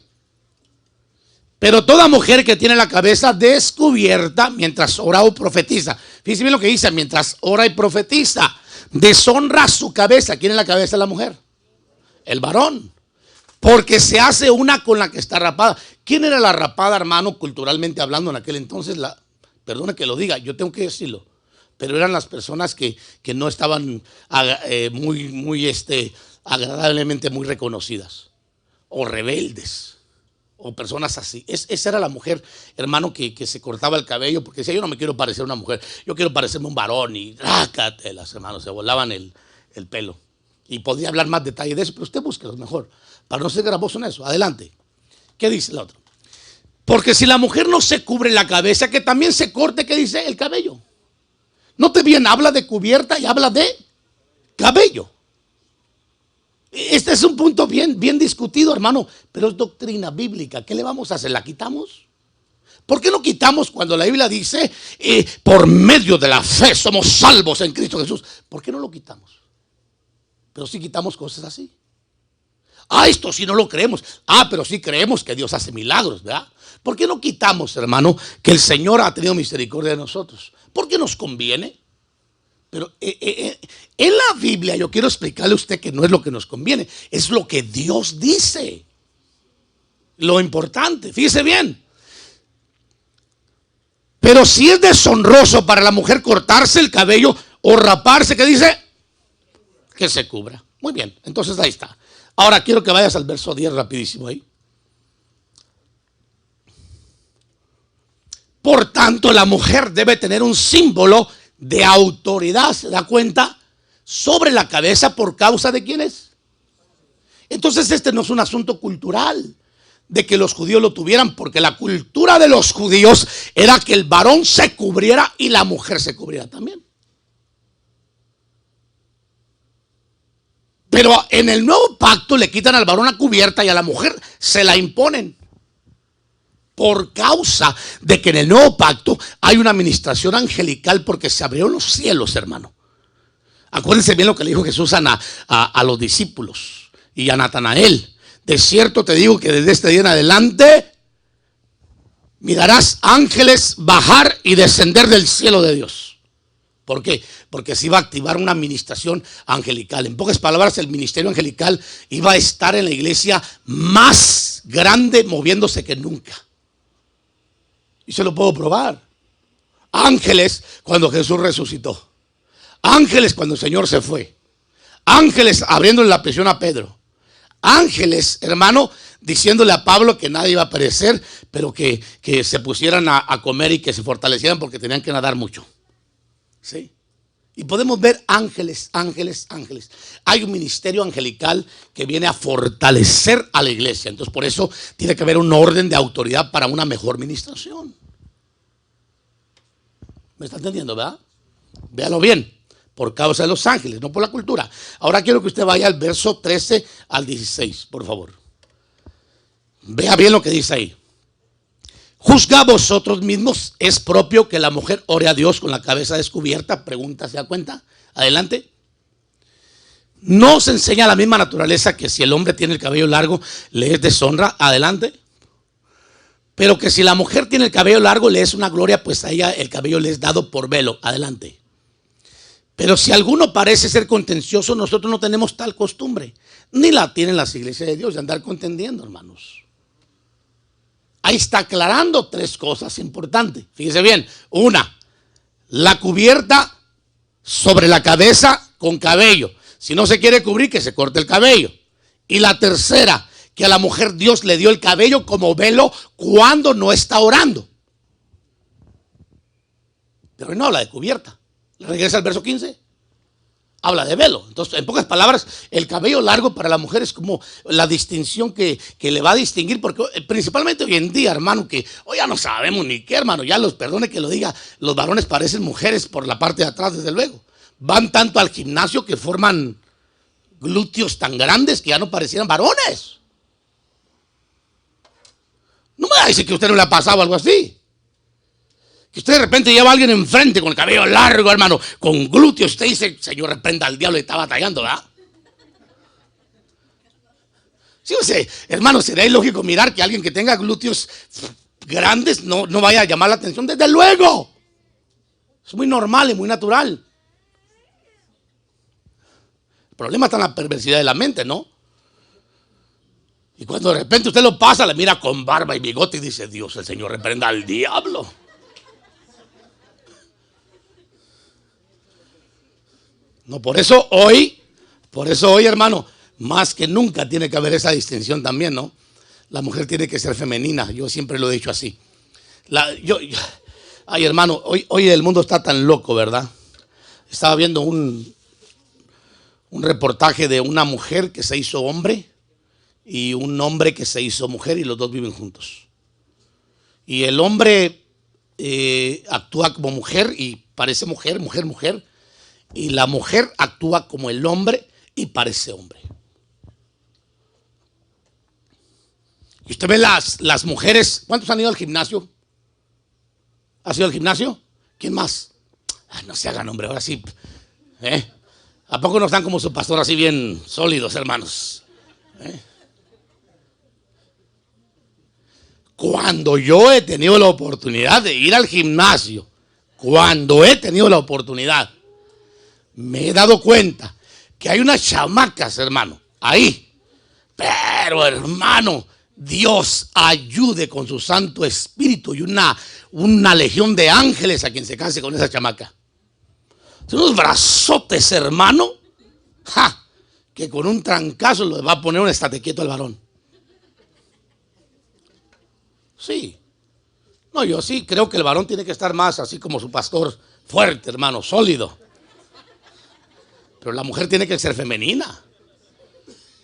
Pero toda mujer que tiene la cabeza descubierta mientras ora o profetiza, fíjense bien lo que dice, mientras ora y profetiza, deshonra su cabeza. ¿Quién es la cabeza de la mujer? El varón. Porque se hace una con la que está rapada. ¿Quién era la rapada, hermano, culturalmente hablando en aquel entonces? Perdone que lo diga, yo tengo que decirlo, pero eran las personas que no estaban muy agradablemente muy reconocidas, o rebeldes, o personas así. Esa era la mujer, hermano, que se cortaba el cabello, porque decía, yo no me quiero parecer a una mujer, yo quiero parecerme un varón, y rácatelas, hermanos, se volaban el pelo. Y podría hablar más detalle de eso, pero usted búsquelo mejor, para no ser gravoso en eso. Adelante. ¿Qué dice el otro? Porque si la mujer no se cubre la cabeza, que también se corte, ¿qué dice? El cabello. Note bien, habla de cubierta y habla de cabello. Este es un punto bien discutido, hermano, pero es doctrina bíblica. ¿Qué le vamos a hacer? ¿La quitamos? ¿Por qué no quitamos cuando la Biblia dice, por medio de la fe somos salvos en Cristo Jesús? ¿Por qué no lo quitamos? Pero sí quitamos cosas así. Esto sí no lo creemos. Pero sí creemos que Dios hace milagros, ¿verdad? ¿Por qué no quitamos, hermano, que el Señor ha tenido misericordia de nosotros? Porque nos conviene. Pero en la Biblia yo quiero explicarle a usted que no es lo que nos conviene, es lo que Dios dice. Lo importante, fíjese bien. Pero si es deshonroso para la mujer cortarse el cabello o raparse, ¿qué dice? Que se cubra. Muy bien, entonces ahí está. Ahora quiero que vayas al verso 10 rapidísimo ahí. Por tanto, la mujer debe tener un símbolo de autoridad, ¿se da cuenta? Sobre la cabeza por causa de quién es. Entonces este no es un asunto cultural de que los judíos lo tuvieran, porque la cultura de los judíos era que el varón se cubriera y la mujer se cubriera también. Pero en el nuevo pacto le quitan al varón la cubierta y a la mujer se la imponen. por causa de que en el nuevo pacto hay una administración angelical, porque se abrieron los cielos, hermano. Acuérdense bien lo que le dijo Jesús a los discípulos y a Natanael. De cierto te digo que desde este día en adelante mirarás ángeles bajar y descender del cielo de Dios. ¿Por qué? Porque se iba a activar una administración angelical. En pocas palabras, el ministerio angelical iba a estar en la iglesia más grande, moviéndose que nunca. Y se lo puedo probar. Ángeles cuando Jesús resucitó. Ángeles cuando el Señor se fue. Ángeles abriéndole la prisión a Pedro. Ángeles, hermano, diciéndole a Pablo que nadie iba a perecer, pero que se pusieran a comer y que se fortalecieran porque tenían que nadar mucho. ¿Sí? Y podemos ver ángeles, ángeles, ángeles. Hay un ministerio angelical que viene a fortalecer a la iglesia. Entonces por eso tiene que haber un orden de autoridad para una mejor ministración. ¿Me está entendiendo, verdad? Véalo bien. Por causa de los ángeles, no por la cultura. Ahora quiero que usted vaya al verso 13 al 16, por favor. Vea bien lo que dice ahí. Juzga vosotros mismos, ¿es propio que la mujer ore a Dios con la cabeza descubierta? Pregunta, ¿se da cuenta? Adelante. ¿No os enseña la misma naturaleza que si el hombre tiene el cabello largo le es deshonra? Adelante. Pero que si la mujer tiene el cabello largo le es una gloria, pues a ella el cabello le es dado por velo. Adelante. Pero si alguno parece ser contencioso, nosotros no tenemos tal costumbre. Ni la tienen las iglesias de Dios de andar contendiendo, hermanos. Ahí está aclarando tres cosas importantes. Fíjese bien. Una, la cubierta sobre la cabeza con cabello. Si no se quiere cubrir, que se corte el cabello. Y la tercera, que a la mujer Dios le dio el cabello como velo cuando no está orando. Pero no habla de cubierta. Regresa al verso 15. Habla de velo. Entonces, en pocas palabras, el cabello largo para la mujer es como la distinción que le va a distinguir, porque principalmente hoy en día, hermano, que hoy ya no sabemos ni qué, hermano, ya los perdone que lo diga, los varones parecen mujeres por la parte de atrás, desde luego. Van tanto al gimnasio que forman glúteos tan grandes que ya no parecieran varones. No me va a decir que a usted no le ha pasado algo así. Que usted de repente lleva a alguien enfrente con el cabello largo, hermano, con glúteos. Usted dice, Señor, reprenda al diablo, y está batallando, ¿verdad? Sí, o sea, hermano, sería ilógico mirar que alguien que tenga glúteos grandes no vaya a llamar la atención. Desde luego. Es muy normal y muy natural. El problema está en la perversidad de la mente, ¿no? Y cuando de repente usted lo pasa, le mira con barba y bigote y dice, Dios, el Señor reprenda al diablo. No, por eso hoy, hermano, más que nunca tiene que haber esa distinción también, ¿no? La mujer tiene que ser femenina, yo siempre lo he dicho así. Ay, hermano, hoy el mundo está tan loco, ¿verdad? Estaba viendo un reportaje de una mujer que se hizo hombre y un hombre que se hizo mujer, y los dos viven juntos. Y el hombre actúa como mujer y parece mujer, mujer. Y la mujer actúa como el hombre y parece hombre. Y usted ve las mujeres. ¿Cuántos han ido al gimnasio? ¿Has ido al gimnasio? ¿Quién más? Ay, no se hagan, hombre, ahora sí. ¿A poco no están como su pastor así bien sólidos, hermanos? Cuando yo he tenido la oportunidad de ir al gimnasio, me he dado cuenta que hay unas chamacas, hermano, ahí. Pero, hermano, Dios ayude con su Santo Espíritu y una legión de ángeles a quien se case con esa chamaca. Son unos brazotes, hermano, que con un trancazo le va a poner un estate quieto al varón. Sí. No, yo sí creo que el varón tiene que estar más así como su pastor, fuerte, hermano, sólido. Pero la mujer tiene que ser femenina,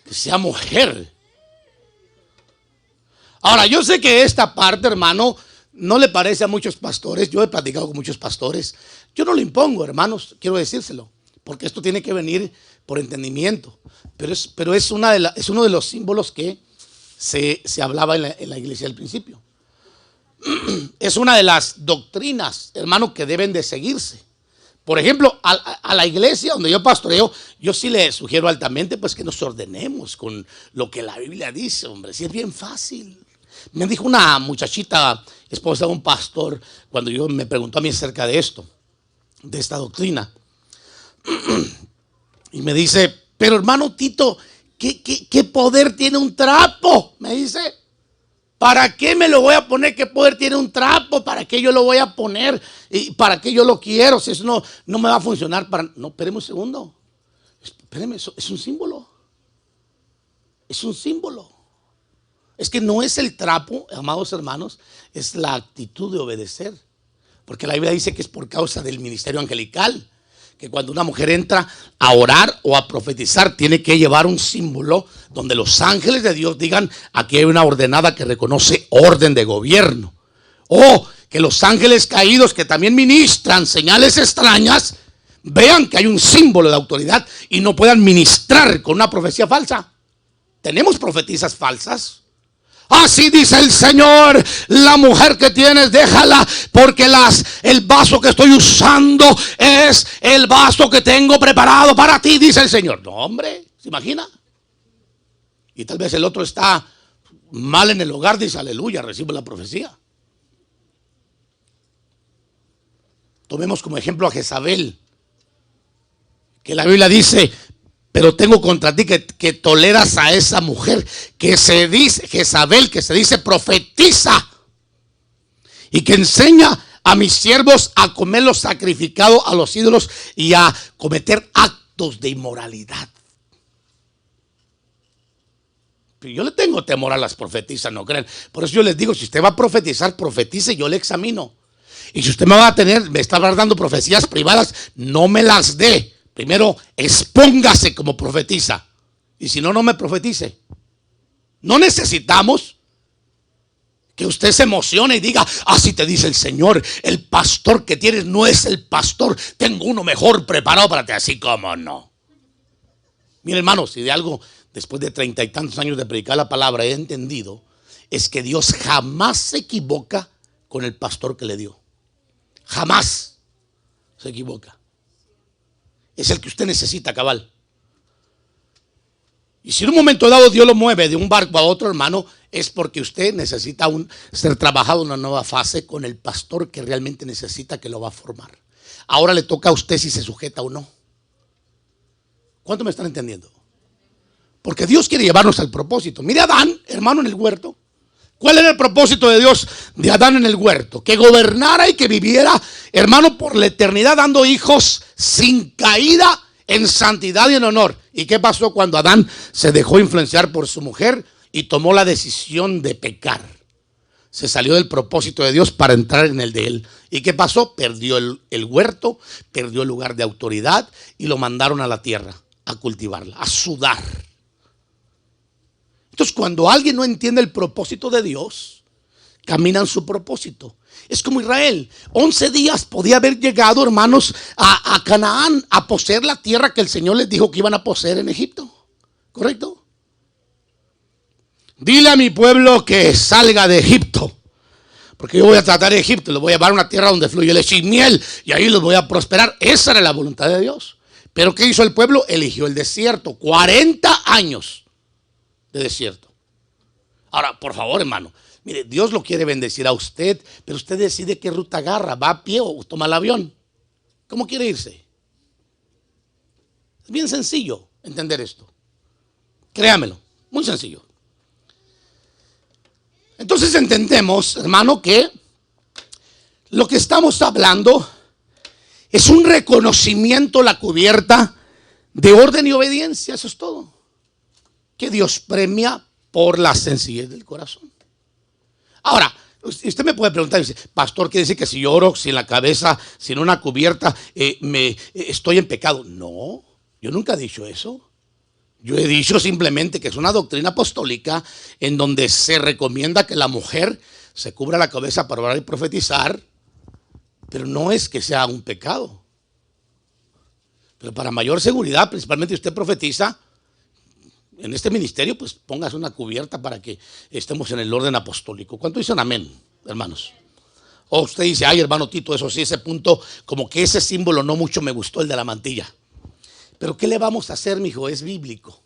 que sea mujer. Ahora, yo sé que esta parte, hermano, no le parece a muchos pastores. Yo he platicado con muchos pastores. Yo no lo impongo, hermanos, quiero decírselo, porque esto tiene que venir por entendimiento. Pero es uno de los símbolos que se hablaba en la iglesia al principio. es una de las doctrinas, hermano, que deben de seguirse. Por ejemplo, a la iglesia donde yo pastoreo, yo sí le sugiero altamente pues que nos ordenemos con lo que la Biblia dice, hombre, si es bien fácil. Me dijo una muchachita, esposa de un pastor, cuando yo me preguntó a mí acerca de esto, de esta doctrina, y me dice, pero hermano Tito, ¿qué poder tiene un trapo? Me dice, ¿para qué me lo voy a poner? ¿Qué poder tiene un trapo? ¿Para qué yo lo voy a poner? ¿Y para qué yo lo quiero? Si eso no me va a funcionar para... No, espéreme un segundo. Espéreme, eso es un símbolo. Es un símbolo. Es que no es el trapo, amados hermanos, es la actitud de obedecer. Porque la Biblia dice que es por causa del ministerio angelical, que cuando una mujer entra a orar o a profetizar, tiene que llevar un símbolo donde los ángeles de Dios digan, aquí hay una ordenada que reconoce orden de gobierno. O que los ángeles caídos que también ministran señales extrañas, vean que hay un símbolo de autoridad y no puedan ministrar con una profecía falsa. ¿Tenemos profetizas falsas? Así dice el Señor, la mujer que tienes déjala, porque el vaso que estoy usando es el vaso que tengo preparado para ti, dice el Señor. No, hombre, ¿se imagina? Y tal vez el otro está mal en el hogar, dice aleluya, recibe la profecía. Tomemos como ejemplo a Jezabel, que la Biblia dice, pero tengo contra ti que toleras a esa mujer que se dice, Jezabel, que se dice profetiza y que enseña a mis siervos a comer lo sacrificado a los ídolos y a cometer actos de inmoralidad. Pero yo le tengo temor a las profetizas, no crean. Por eso yo les digo, si usted va a profetizar, profetice, yo le examino. Y si usted me está dando profecías privadas, no me las dé. Primero, expóngase como profetiza. Y si no, no me profetice. No necesitamos que usted se emocione y diga, así te dice el Señor, el pastor que tienes no es el pastor, tengo uno mejor preparado para ti. Así como no. Mire, hermano, si de algo, después de 30 y tantos años de predicar la palabra, he entendido, es que Dios jamás se equivoca con el pastor que le dio. Jamás se equivoca. Es el que usted necesita, cabal. Y si en un momento dado Dios lo mueve de un barco a otro, hermano, es porque usted necesita ser trabajado en una nueva fase con el pastor que realmente necesita, que lo va a formar. Ahora le toca a usted si se sujeta o no. ¿Cuánto me están entendiendo? Porque Dios quiere llevarnos al propósito. Mire a Adán, hermano, en el huerto. ¿Cuál era el propósito de Dios de Adán en el huerto? Que gobernara y que viviera, hermano, por la eternidad, dando hijos sin caída, en santidad y en honor. ¿Y qué pasó cuando Adán se dejó influenciar por su mujer y tomó la decisión de pecar? Se salió del propósito de Dios para entrar en el de él. ¿Y qué pasó? Perdió el huerto, perdió el lugar de autoridad y lo mandaron a la tierra a cultivarla, a sudar. Entonces, cuando alguien no entiende el propósito de Dios, camina en su propósito. Es como Israel. 11 días podía haber llegado, hermanos, a Canaán, a poseer la tierra que el Señor les dijo que iban a poseer en Egipto. ¿Correcto? Dile a mi pueblo que salga de Egipto, porque yo voy a tratar de Egipto, los voy a llevar a una tierra donde fluye leche y miel, y ahí los voy a prosperar. Esa era la voluntad de Dios. Pero ¿qué hizo el pueblo? Eligió el desierto. 40 años de desierto. Ahora, por favor, hermano, mire, Dios lo quiere bendecir a usted, pero usted decide qué ruta agarra, va a pie o toma el avión. ¿Cómo quiere irse? Es bien sencillo entender esto. Créamelo, muy sencillo. Entonces entendemos, hermano, que lo que estamos hablando es un reconocimiento, la cubierta de orden y obediencia, eso es todo. Que Dios premia por la sencillez del corazón. Ahora, usted me puede preguntar, dice, pastor, ¿quiere decir que si yo oro sin la cabeza, sin una cubierta, estoy en pecado? No, yo nunca he dicho eso. Yo he dicho simplemente que es una doctrina apostólica en donde se recomienda que la mujer se cubra la cabeza para orar y profetizar, pero no es que sea un pecado. Pero para mayor seguridad, principalmente usted profetiza, en este ministerio, pues póngase una cubierta para que estemos en el orden apostólico. ¿Cuánto dicen amén? hermanos. O usted dice, ay, hermano Tito, eso sí, ese punto, como que ese símbolo no mucho me gustó, el de la mantilla. Pero ¿qué le vamos a hacer, mijo? Es bíblico.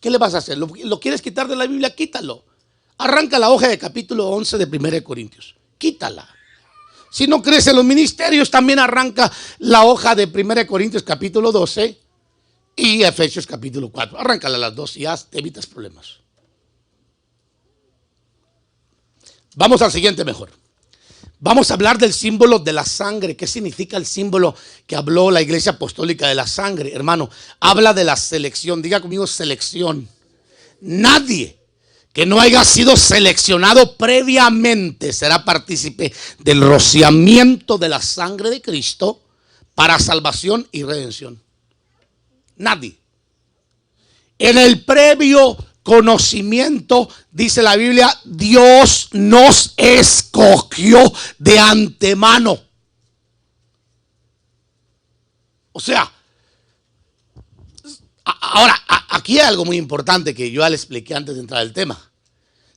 ¿Qué le vas a hacer? ¿Lo quieres quitar de la Biblia? Quítalo. Arranca la hoja de capítulo 11 de 1 de Corintios. Quítala. Si no crees en los ministerios, también arranca la hoja de 1 de Corintios capítulo 12 y Efesios capítulo 4. Arráncala las dos y ya te evitas problemas. Vamos al siguiente mejor. Vamos a hablar del símbolo de la sangre. ¿Qué significa el símbolo que habló la Iglesia Apostólica de la sangre? Hermano, habla de la selección. Diga conmigo, selección. Nadie que no haya sido seleccionado previamente será partícipe del rociamiento de la sangre de Cristo para salvación y redención. Nadie. En el previo conocimiento, dice la Biblia, Dios nos escogió de antemano. O sea, ahora, aquí hay algo muy importante que yo ya le expliqué antes de entrar al tema.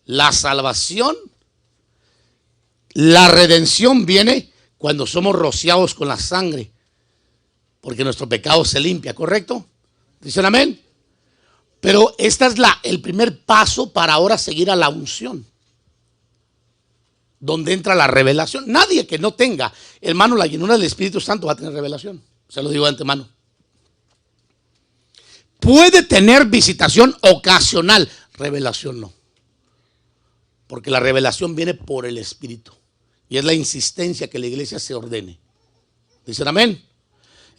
La salvación, la redención viene cuando somos rociados con la sangre, porque nuestro pecado se limpia, ¿correcto? ¿Dicen amén? Pero esta es el primer paso para ahora seguir a la unción, donde entra la revelación. Nadie que no tenga, hermano, la llenura del Espíritu Santo va a tener revelación. Se lo digo de antemano. Puede tener visitación ocasional, revelación no. Porque la revelación viene por el Espíritu. Y es la insistencia que la iglesia se ordene. ¿Dicen amén?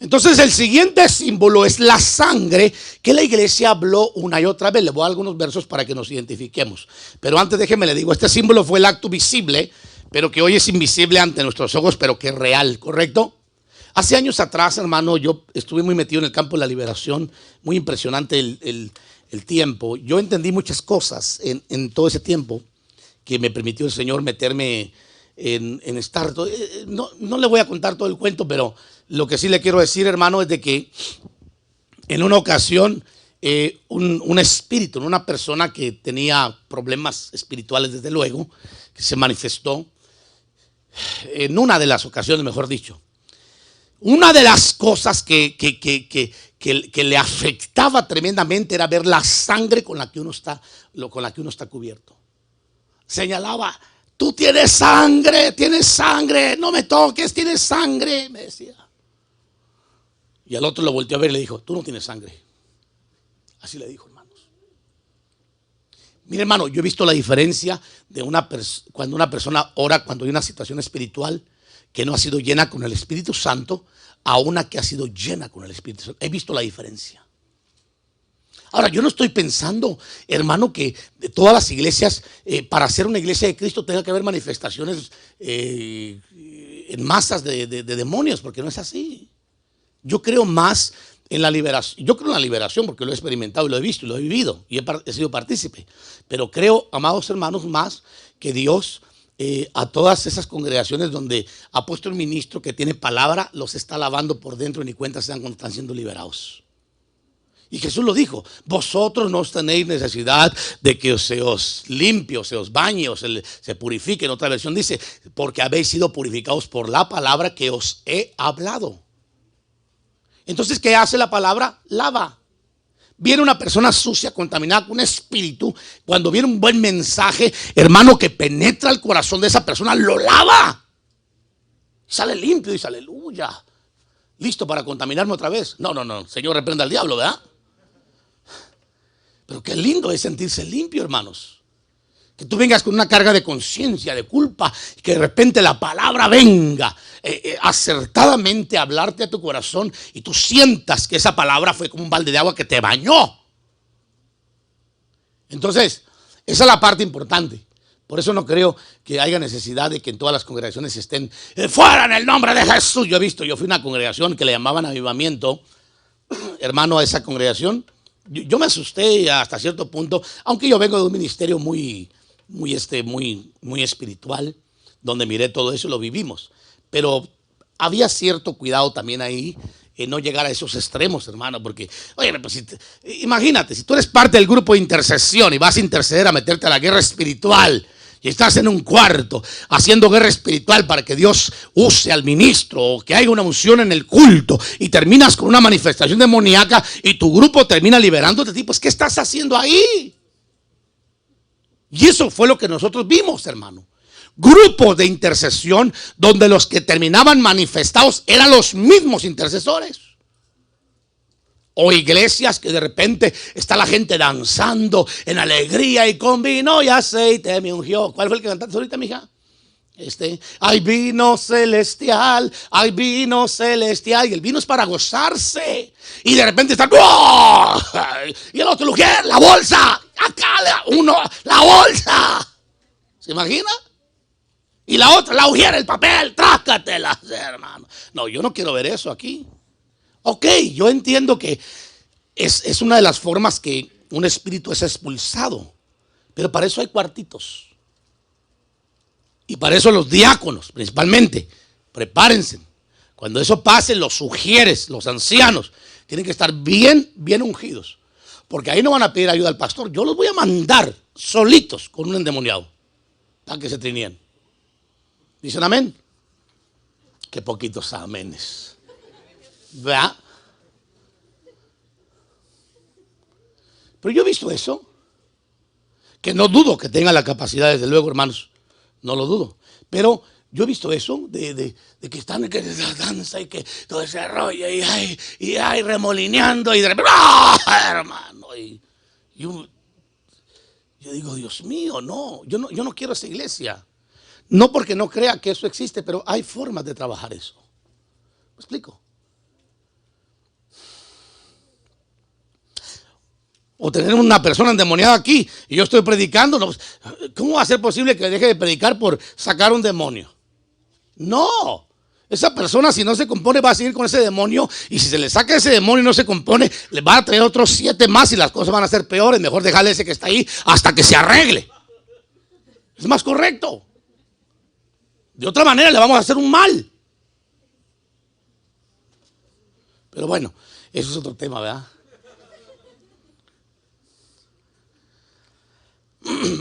Entonces el siguiente símbolo es la sangre, que la iglesia habló una y otra vez. Le voy a dar algunos versos para que nos identifiquemos. Pero antes déjeme le digo, este símbolo fue el acto visible, pero que hoy es invisible ante nuestros ojos, pero que es real, ¿correcto? Hace años atrás, hermano, yo estuve muy metido en el campo de la liberación. Muy impresionante el tiempo. Yo entendí muchas cosas en todo ese tiempo que me permitió el Señor meterme en estar. No le voy a contar todo el cuento, pero lo que sí le quiero decir, hermano, es de que en una ocasión un espíritu, una persona que tenía problemas espirituales, desde luego, que se manifestó en una de las ocasiones, mejor dicho. Una de las cosas que le afectaba tremendamente era ver la sangre con la que uno está cubierto. Señalaba, tú tienes sangre, no me toques, tienes sangre, me decía. Y al otro lo volteó a ver y le dijo, tú no tienes sangre. Así le dijo, hermanos. Mire, hermano, yo he visto la diferencia de cuando una persona ora, cuando hay una situación espiritual que no ha sido llena con el Espíritu Santo, a una que ha sido llena con el Espíritu Santo. He visto la diferencia. Ahora, yo no estoy pensando, hermano, que de todas las iglesias, para ser una iglesia de Cristo, tenga que haber manifestaciones en masas de demonios, porque no es así. Yo creo más en la liberación. Yo creo en la liberación porque lo he experimentado y lo he visto y lo he vivido y he sido partícipe. Pero creo, amados hermanos, más que Dios a todas esas congregaciones donde ha puesto un ministro que tiene palabra, los está lavando por dentro y ni cuenta se dan cuando están siendo liberados. Y Jesús lo dijo, vosotros no tenéis necesidad de que se os limpie, o se os bañe, o se purifique. En otra versión dice, porque habéis sido purificados por la palabra que os he hablado. Entonces, ¿qué hace la palabra? Lava. Viene una persona sucia, contaminada con un espíritu. Cuando viene un buen mensaje, hermano, que penetra el corazón de esa persona, lo lava. Sale limpio y dice, aleluya. Listo para contaminarme otra vez. No, Señor, reprenda al diablo, ¿verdad? Pero qué lindo es sentirse limpio, hermanos. Que tú vengas con una carga de conciencia, de culpa, y que de repente la palabra venga acertadamente a hablarte a tu corazón y tú sientas que esa palabra fue como un balde de agua que te bañó. Entonces, esa es la parte importante. Por eso no creo que haya necesidad de que en todas las congregaciones estén fuera en el nombre de Jesús. Yo fui a una congregación que le llamaban avivamiento, hermano, a esa congregación. Yo me asusté hasta cierto punto, aunque yo vengo de un ministerio muy espiritual, donde miré todo eso y lo vivimos. Pero había cierto cuidado también ahí en no llegar a esos extremos, hermano, porque, oye, pues imagínate, si tú eres parte del grupo de intercesión y vas a interceder a meterte a la guerra espiritual, y estás en un cuarto haciendo guerra espiritual para que Dios use al ministro o que haya una unción en el culto y terminas con una manifestación demoníaca y tu grupo termina liberándote a ti, pues ¿qué estás haciendo ahí? Y eso fue lo que nosotros vimos, hermano. Grupos de intercesión donde los que terminaban manifestados eran los mismos intercesores. O iglesias que de repente está la gente danzando en alegría y con vino y aceite me ungió. ¿Cuál fue el que cantaste ahorita, mija? Hay vino celestial, hay vino celestial. Y el vino es para gozarse. Y de repente está, ¡oh! Y el otro lugar, la bolsa. Acá uno, la bolsa. ¿Se imagina? Y la otra, la ujiera, el papel, trácatela, hermano. No, yo no quiero ver eso aquí. Ok, yo entiendo que es una de las formas que un espíritu es expulsado. Pero para eso hay cuartitos. Y para eso los diáconos, principalmente, prepárense. Cuando eso pase, los sugieres, los ancianos, tienen que estar bien ungidos. Porque ahí no van a pedir ayuda al pastor. Yo los voy a mandar solitos con un endemoniado. Para que se trineen. ¿Dicen amén? Qué poquitos amenes. ¿Verdad? Pero yo he visto eso. Que no dudo que tenga la capacidad, desde luego, hermanos. No lo dudo. Pero yo he visto eso de que están que danza y que todo ese rollo y hay remolineando y de repente, ¡ah, hermano! Y yo digo, Dios mío, no, yo no quiero esa iglesia. No porque no crea que eso existe, pero hay formas de trabajar eso. ¿Me explico? O tener una persona endemoniada aquí y yo estoy predicando. No, ¿cómo va a ser posible que deje de predicar por sacar un demonio? No. Esa persona, si no se compone, va a seguir con ese demonio. Y si se le saca ese demonio y no se compone, le va a traer otros 7 más y las cosas van a ser peores. Mejor dejarle ese que está ahí hasta que se arregle. Es más correcto. De otra manera le vamos a hacer un mal. Pero bueno, eso es otro tema, ¿verdad?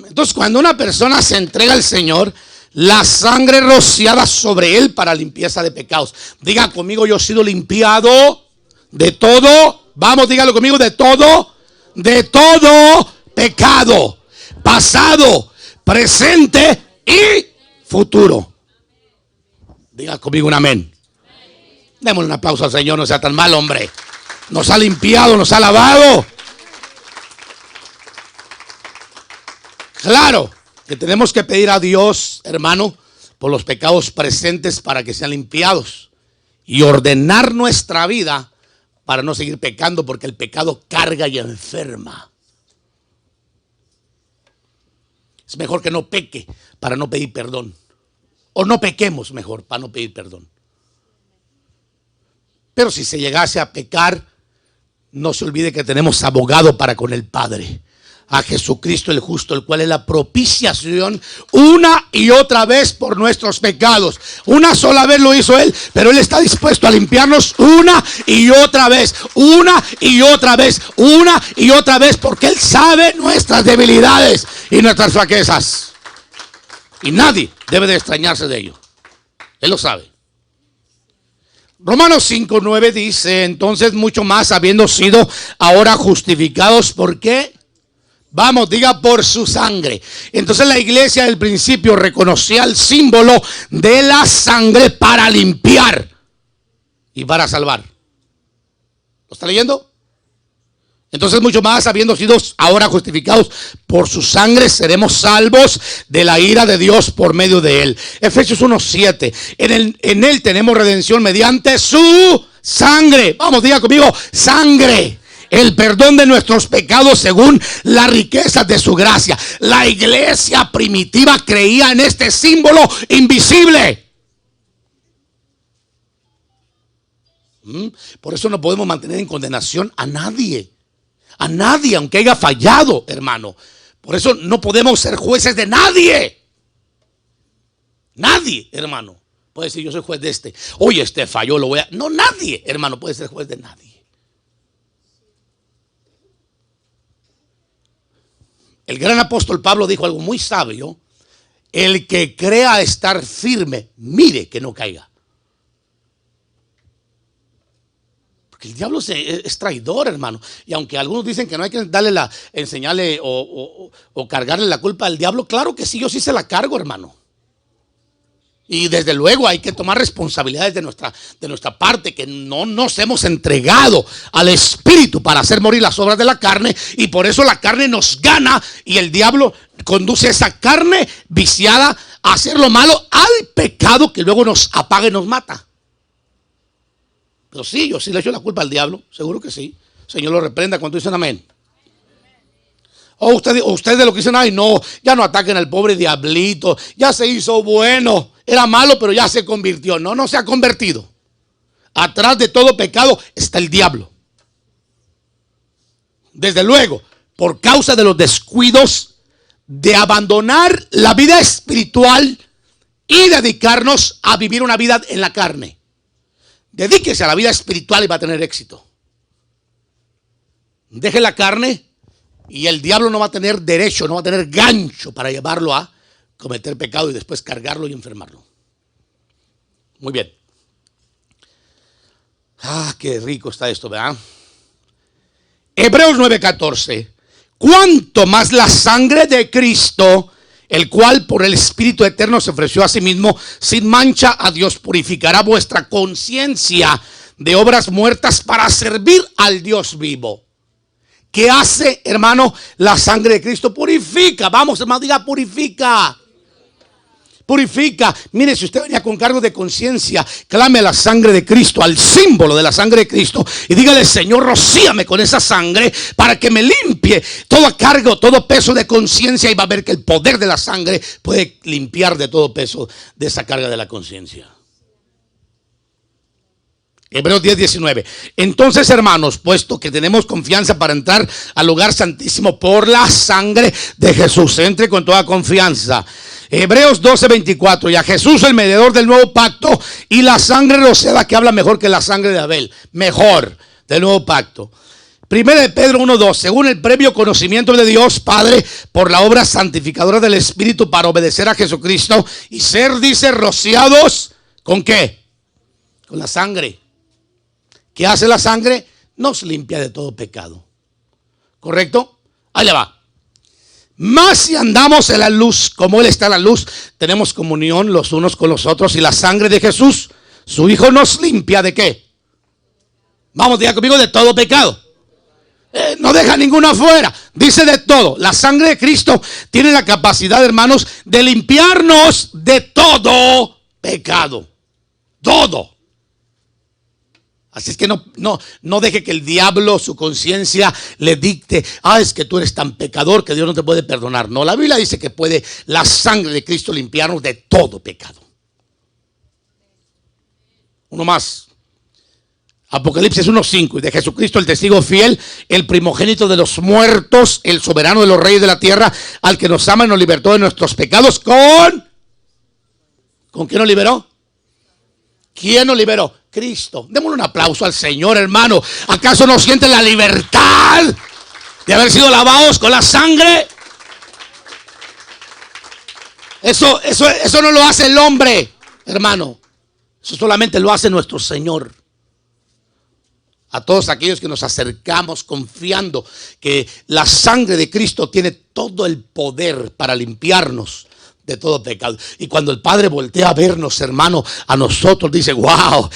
Entonces, cuando una persona se entrega al Señor, la sangre rociada sobre él para limpieza de pecados. Diga conmigo, yo he sido limpiado de todo. Vamos, dígalo conmigo, de todo pecado, pasado, presente y futuro. Diga conmigo un amén. Démosle un aplauso al Señor, no sea tan mal, hombre. Nos ha limpiado, nos ha lavado. Claro que tenemos que pedir a Dios, hermano, por los pecados presentes para que sean limpiados y ordenar nuestra vida para no seguir pecando, porque el pecado carga y enferma. Es mejor que no peque para no pedir perdón, o no pequemos mejor para no pedir perdón. Pero si se llegase a pecar, no se olvide que tenemos abogado para con el Padre, a Jesucristo el justo, el cual es la propiciación una y otra vez por nuestros pecados. Una sola vez lo hizo Él, pero Él está dispuesto a limpiarnos una y otra vez, una y otra vez, una y otra vez, porque Él sabe nuestras debilidades y nuestras flaquezas. Y nadie debe de extrañarse de ello. Él lo sabe. Romanos 5:9 dice, entonces mucho más habiendo sido ahora justificados, ¿por qué? Vamos, diga, por su sangre. Entonces la iglesia del principio reconocía el símbolo de la sangre para limpiar y para salvar. ¿Lo está leyendo? Entonces mucho más habiendo sido ahora justificados por su sangre, seremos salvos de la ira de Dios por medio de él. Efesios 1:7. En él tenemos redención mediante su sangre. Vamos, diga conmigo, sangre. El perdón de nuestros pecados según la riqueza de su gracia. La iglesia primitiva creía en este símbolo invisible. Por eso no podemos mantener en condenación a nadie. A nadie, aunque haya fallado, hermano. Por eso no podemos ser jueces de nadie. Nadie, hermano, puede decir yo soy juez de este. Oye, este falló, lo voy a... No, nadie, hermano, puede ser juez de nadie. El gran apóstol Pablo dijo algo muy sabio El que crea estar firme, mire que no caiga. Porque el diablo es traidor, hermano. Y aunque algunos dicen que no hay que enseñarle o cargarle la culpa al diablo, claro que sí, yo sí se la cargo, hermano. Y desde luego hay que tomar responsabilidades de nuestra parte, que no nos hemos entregado al Espíritu para hacer morir las obras de la carne, y por eso la carne nos gana y el diablo conduce esa carne viciada a hacer lo malo, al pecado que luego nos apaga y nos mata. Pero sí, yo sí le echo la culpa al diablo, seguro que sí. Señor lo reprenda cuando dicen amén. O ustedes lo que dicen, ay no, ya no ataquen al pobre diablito, ya se hizo bueno, era malo pero ya se convirtió. No, no se ha convertido. Atrás de todo pecado está el diablo. Desde luego, por causa de los descuidos de abandonar la vida espiritual y dedicarnos a vivir una vida en la carne. Dedíquese a la vida espiritual y va a tener éxito. Deje la carne y el diablo no va a tener derecho, no va a tener gancho para llevarlo a cometer pecado y después cargarlo y enfermarlo. Muy bien. Ah, qué rico está esto, ¿verdad? Hebreos 9:14. Cuanto más la sangre de Cristo, el cual por el Espíritu Eterno se ofreció a sí mismo sin mancha a Dios, purificará vuestra conciencia de obras muertas para servir al Dios vivo. ¿Qué hace, hermano, la sangre de Cristo? Purifica. Vamos, hermano, diga purifica. Purifica. Mire, si usted venía con cargo de conciencia, clame a la sangre de Cristo, al símbolo de la sangre de Cristo, y dígale: Señor, rocíame con esa sangre para que me limpie todo cargo, todo peso de conciencia. Y va a ver que el poder de la sangre puede limpiar de todo peso de esa carga de la conciencia. Hebreos 10:19. Entonces, hermanos, puesto que tenemos confianza para entrar al lugar santísimo por la sangre de Jesús, entre con toda confianza. Hebreos 12:24. Y a Jesús, el mediador del nuevo pacto, y la sangre rociada, que habla mejor que la sangre de Abel, mejor, del nuevo pacto. Primera de Pedro 1:2. Según el previo conocimiento de Dios Padre, por la obra santificadora del Espíritu, para obedecer a Jesucristo y ser, dice, rociados, ¿con qué? Con la sangre. ¿Qué hace la sangre? Nos limpia de todo pecado. ¿Correcto? Allá va. Más si andamos en la luz, como Él está en la luz, tenemos comunión los unos con los otros, y la sangre de Jesús, su Hijo, nos limpia ¿de qué? Vamos, diga conmigo, de todo pecado. No deja ninguno afuera. Dice de todo. La sangre de Cristo tiene la capacidad, hermanos, de limpiarnos de todo pecado. Todo. Así es que no deje que el diablo, su conciencia, le dicte: ah, es que tú eres tan pecador que Dios no te puede perdonar. No, la Biblia dice que puede la sangre de Cristo limpiarnos de todo pecado. Uno más. Apocalipsis 1:5. Y de Jesucristo, el testigo fiel, el primogénito de los muertos, el soberano de los reyes de la tierra, al que nos ama y nos libertó de nuestros pecados. ¿Con quién nos liberó? ¿Quién nos liberó? Cristo. Démosle un aplauso al Señor, hermano. ¿Acaso no siente la libertad de haber sido lavados con la sangre? Eso no lo hace el hombre, hermano. Eso solamente lo hace nuestro Señor. A todos aquellos que nos acercamos confiando que la sangre de Cristo tiene todo el poder para limpiarnos de todo pecado. Y cuando el Padre voltea a vernos, hermano, a nosotros, dice: wow,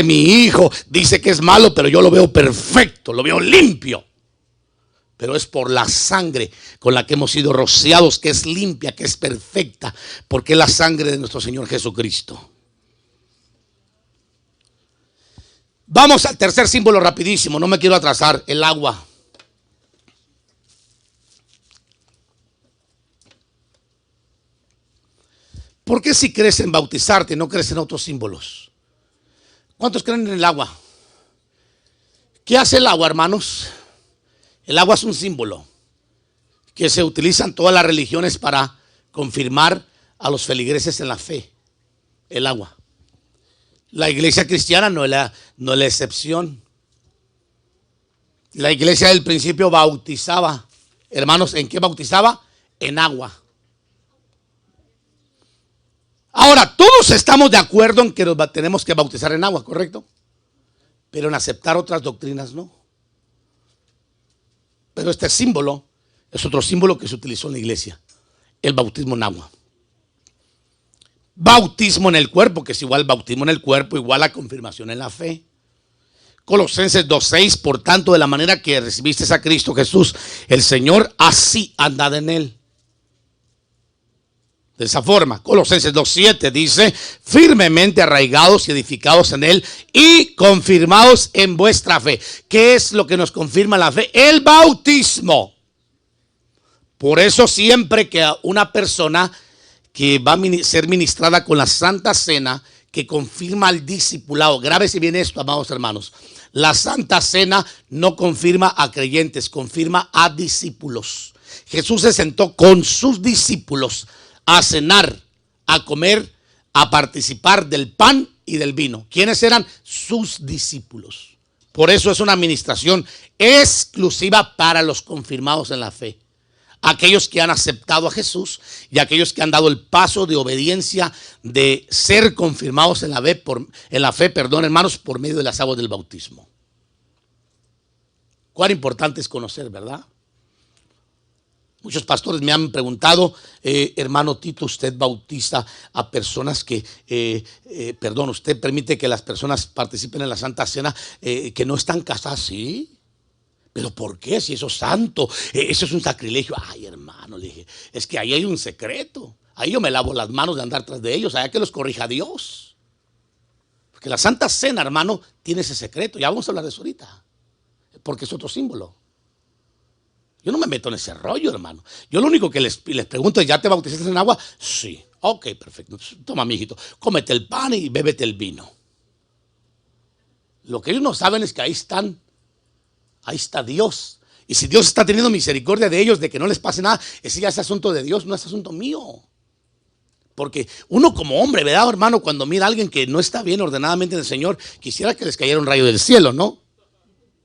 mi hijo dice que es malo, pero yo lo veo perfecto, lo veo limpio. Pero es por la sangre con la que hemos sido rociados, que es limpia, que es perfecta, porque es la sangre de nuestro Señor Jesucristo. Vamos al tercer símbolo rapidísimo, no me quiero atrasar: el agua. ¿Por qué si crees en bautizarte no crees en otros símbolos? ¿Cuántos creen en el agua? ¿Qué hace el agua, hermanos? El agua es un símbolo que se utiliza en todas las religiones para confirmar a los feligreses en la fe. El agua. La iglesia cristiana no es la excepción. La iglesia del principio bautizaba. Hermanos, ¿en qué bautizaba? En agua. Ahora, todos estamos de acuerdo en que nos tenemos que bautizar en agua, ¿correcto? Pero en aceptar otras doctrinas no. Pero este símbolo es otro símbolo que se utilizó en la iglesia, el bautismo en agua. Bautismo en el cuerpo, que es igual bautismo en el cuerpo, igual a confirmación en la fe. Colosenses 2:6, por tanto, de la manera que recibiste a Cristo Jesús, el Señor, así andad en él. De esa forma, Colosenses 2:7 dice, firmemente arraigados y edificados en él y confirmados en vuestra fe. ¿Qué es lo que nos confirma la fe? El bautismo. Por eso siempre que una persona que va a ser ministrada con la Santa Cena, que confirma al discipulado, grábese bien esto, amados hermanos, la Santa Cena no confirma a creyentes, confirma a discípulos. Jesús se sentó con sus discípulos a cenar, a comer, a participar del pan y del vino. ¿Quiénes eran? Sus discípulos. Por eso es una administración exclusiva para los confirmados en la fe. Aquellos que han aceptado a Jesús y aquellos que han dado el paso de obediencia de ser confirmados en la fe, hermanos, por medio de las aguas del bautismo. Cuán importante es conocer, ¿verdad? Muchos pastores me han preguntado, hermano Tito, ¿usted bautiza a personas que, usted permite que las personas participen en la Santa Cena que no están casadas? Sí. ¿Pero por qué? Si eso es santo, eso es un sacrilegio. Ay, hermano, le dije, es que ahí hay un secreto. Ahí yo me lavo las manos de andar tras de ellos, allá que los corrija Dios. Porque la Santa Cena, hermano, tiene ese secreto. Ya vamos a hablar de eso ahorita, porque es otro símbolo. Yo no me meto en ese rollo, hermano. Yo lo único que les pregunto es, ¿ya te bautizaste en agua? Sí. Ok, perfecto. Toma, mijito, cómete el pan y bébete el vino. Lo que ellos no saben es que ahí está Dios. Y si Dios está teniendo misericordia de ellos, de que no les pase nada, ese ya es asunto de Dios, no es asunto mío. Porque uno como hombre, ¿verdad, hermano? Cuando mira a alguien que no está bien ordenadamente en el Señor, quisiera que les cayera un rayo del cielo, ¿no?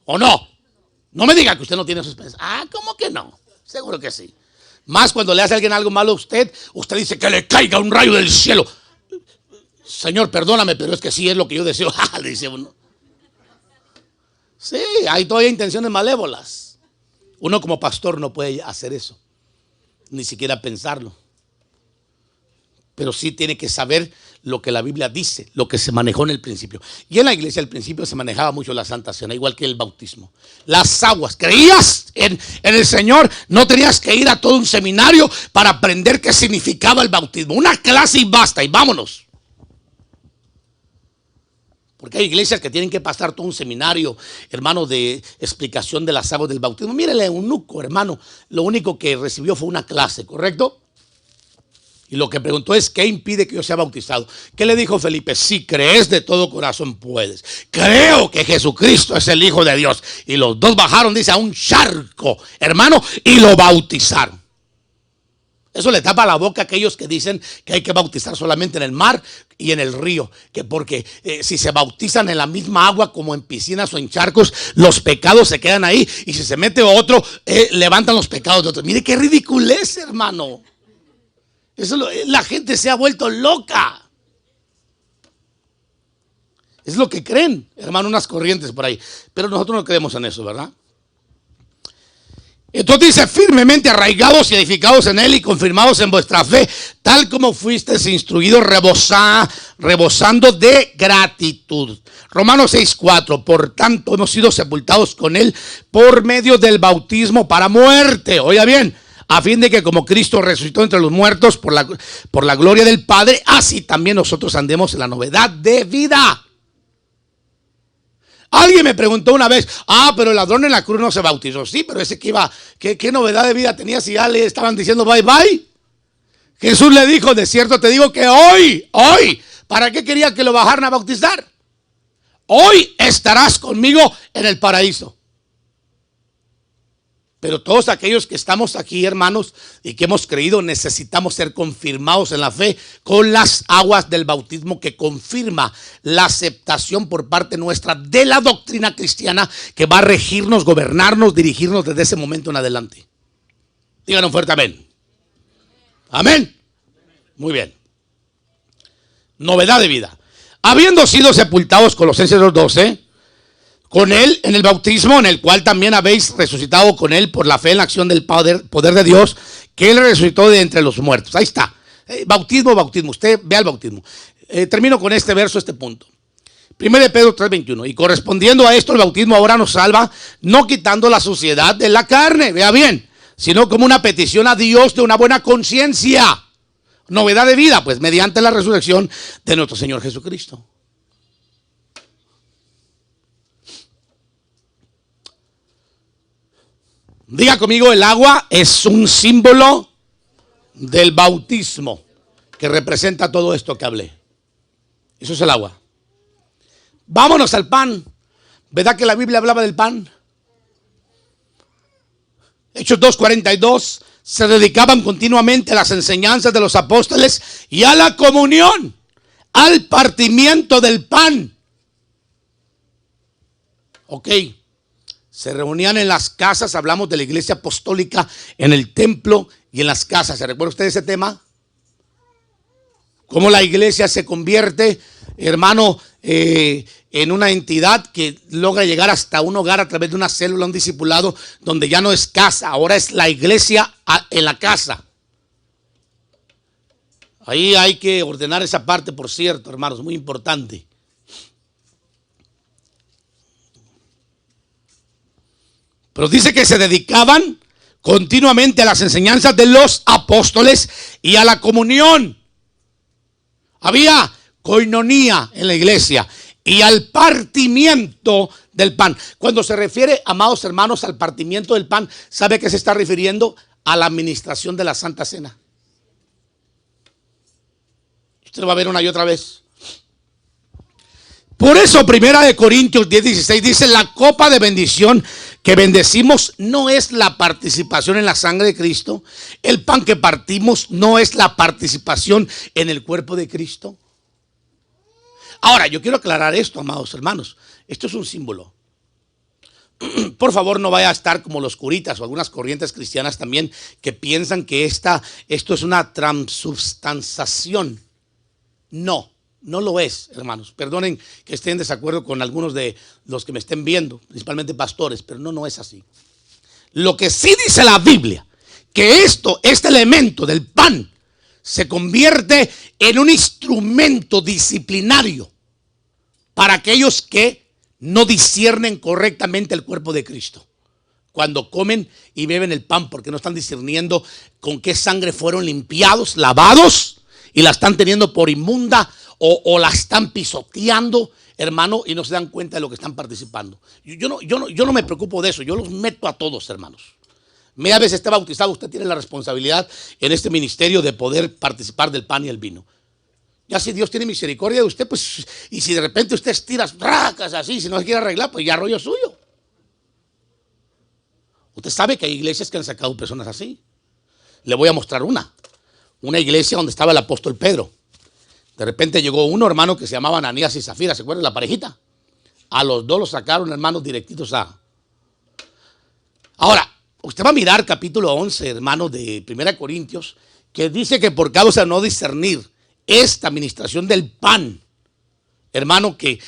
¿O no? No me diga que usted no tiene sus pensamientos. Ah, ¿cómo que no? Seguro que sí. Más cuando le hace a alguien algo malo a usted dice que le caiga un rayo del cielo. Señor, perdóname, pero es que sí es lo que yo deseo. Le dice uno. Sí, hay todavía intenciones malévolas. Uno como pastor no puede hacer eso, ni siquiera pensarlo. Pero sí tiene que saber lo que la Biblia dice, lo que se manejó en el principio. Y en la iglesia al principio se manejaba mucho la Santa Cena, igual que el bautismo. Las aguas, creías en el Señor, no tenías que ir a todo un seminario para aprender qué significaba el bautismo. Una clase y basta, y vámonos. Porque hay iglesias que tienen que pasar todo un seminario, hermano, de explicación de las aguas del bautismo. Mire el eunuco, hermano, lo único que recibió fue una clase, ¿correcto? Y lo que preguntó es, ¿qué impide que yo sea bautizado? ¿Qué le dijo Felipe? Si crees de todo corazón puedes. Creo que Jesucristo es el Hijo de Dios. Y los dos bajaron, dice, a un charco, hermano, y lo bautizaron. Eso le tapa la boca a aquellos que dicen que hay que bautizar solamente en el mar y en el río. Que porque si se bautizan en la misma agua como en piscinas o en charcos, los pecados se quedan ahí. Y si se mete otro, levantan los pecados de otro. Mire qué ridiculez, hermano. La gente se ha vuelto loca. Es lo que creen, hermano, unas corrientes por ahí. Pero nosotros no creemos en eso, ¿verdad? Entonces dice, firmemente arraigados y edificados en él y confirmados en vuestra fe, tal como fuisteis instruidos, rebosando de gratitud. Romanos 6:4, por tanto hemos sido sepultados con él por medio del bautismo para muerte. Oiga bien, a fin de que como Cristo resucitó entre los muertos por la gloria del Padre, así también nosotros andemos en la novedad de vida. Alguien me preguntó una vez, pero el ladrón en la cruz no se bautizó. Sí, pero ese que iba, ¿qué novedad de vida tenía si ya le estaban diciendo bye bye? Jesús le dijo, de cierto te digo que hoy, ¿para qué quería que lo bajaran a bautizar? Hoy estarás conmigo en el paraíso. Pero todos aquellos que estamos aquí, hermanos, y que hemos creído, necesitamos ser confirmados en la fe con las aguas del bautismo que confirma la aceptación por parte nuestra de la doctrina cristiana que va a regirnos, gobernarnos, dirigirnos desde ese momento en adelante. Digan un fuerte amén. Amén. Muy bien. Novedad de vida. Habiendo sido sepultados, Colosenses 2:12, con él en el bautismo, en el cual también habéis resucitado con él por la fe en la acción del poder de Dios, que él resucitó de entre los muertos. Ahí está. Bautismo. Usted vea el bautismo. Termino con este verso, este punto. 1 de Pedro 3:21. Y correspondiendo a esto, el bautismo ahora nos salva, no quitando la suciedad de la carne, vea bien, sino como una petición a Dios de una buena conciencia. Novedad de vida, pues mediante la resurrección de nuestro Señor Jesucristo. Diga conmigo, el agua es un símbolo del bautismo que representa todo esto que hablé. Eso es el agua. Vámonos al pan. ¿Verdad que la Biblia hablaba del pan? Hechos 2:42. Se dedicaban continuamente a las enseñanzas de los apóstoles y a la comunión, al partimiento del pan. Ok. Se reunían en las casas, hablamos de la iglesia apostólica, en el templo y en las casas. ¿Se recuerda usted ese tema? Cómo la iglesia se convierte, hermano, en una entidad que logra llegar hasta un hogar a través de una célula, un discipulado, donde ya no es casa, ahora es la iglesia en la casa. Ahí hay que ordenar esa parte, por cierto, hermanos, muy importante. Pero dice que se dedicaban continuamente a las enseñanzas de los apóstoles y a la comunión. Había coinonía en la iglesia y al partimiento del pan. Cuando se refiere, amados hermanos, al partimiento del pan, ¿sabe a qué se está refiriendo? A la administración de la Santa Cena. Usted lo va a ver una y otra vez. Por eso, 1 Corintios 10:16 dice: la copa de bendición que bendecimos no es la participación en la sangre de Cristo. El pan que partimos no es la participación en el cuerpo de Cristo. Ahora, yo quiero aclarar esto, amados hermanos. Esto es un símbolo. Por favor, no vaya a estar como los curitas o algunas corrientes cristianas también que piensan que esto es una transubstanciación. No. No lo es, hermanos. Perdonen que esté en desacuerdo con algunos de los que me estén viendo, principalmente pastores, pero no es así. Lo que sí dice la Biblia, que este elemento del pan se convierte en un instrumento disciplinario para aquellos que no disciernen correctamente el cuerpo de Cristo. Cuando comen y beben el pan, porque no están discerniendo con qué sangre fueron limpiados, lavados, y la están teniendo por inmunda, o la están pisoteando, hermano, y no se dan cuenta de lo que están participando. Yo no me preocupo de eso, yo los meto a todos, hermanos. Media vez esté bautizado, usted tiene la responsabilidad en este ministerio de poder participar del pan y el vino. Ya si Dios tiene misericordia de usted, pues, y si de repente usted estira racas así, si no se quiere arreglar, pues ya rollo suyo. Usted sabe que hay iglesias que han sacado personas así. Le voy a mostrar una iglesia donde estaba el apóstol Pedro. De repente llegó uno, hermano, que se llamaban Ananías y Zafira. ¿Se acuerdan? La parejita. A los dos los sacaron, hermanos, directitos a... Ahora, usted va a mirar capítulo 11, hermano, de 1 Corintios, que dice que por causa de no discernir esta administración del pan, hermano, que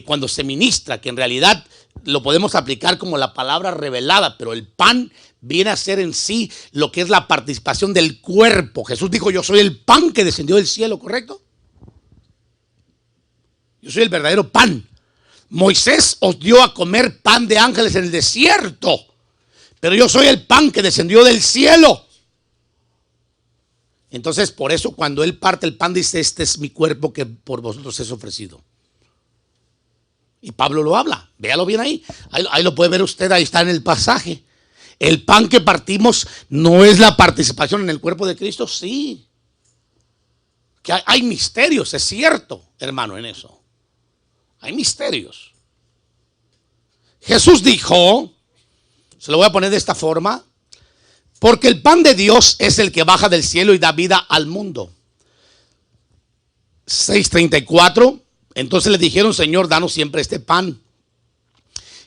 cuando se ministra, que en realidad lo podemos aplicar como la palabra revelada, pero el pan viene a ser en sí lo que es la participación del cuerpo. Jesús dijo: yo soy el pan que descendió del cielo, ¿correcto? Yo soy el verdadero pan. Moisés os dio a comer pan de ángeles en el desierto, pero yo soy el pan que descendió del cielo. Entonces, por eso cuando él parte el pan dice: este es mi cuerpo que por vosotros es ofrecido. Y Pablo lo habla, véalo bien ahí lo puede ver usted, ahí está en el pasaje. El pan que partimos no es la participación en el cuerpo de Cristo. Sí, que hay misterios, es cierto, hermano, en eso. Hay misterios. Jesús dijo, se lo voy a poner de esta forma: porque el pan de Dios es el que baja del cielo y da vida al mundo. 6:34. Entonces le dijeron: Señor, danos siempre este pan.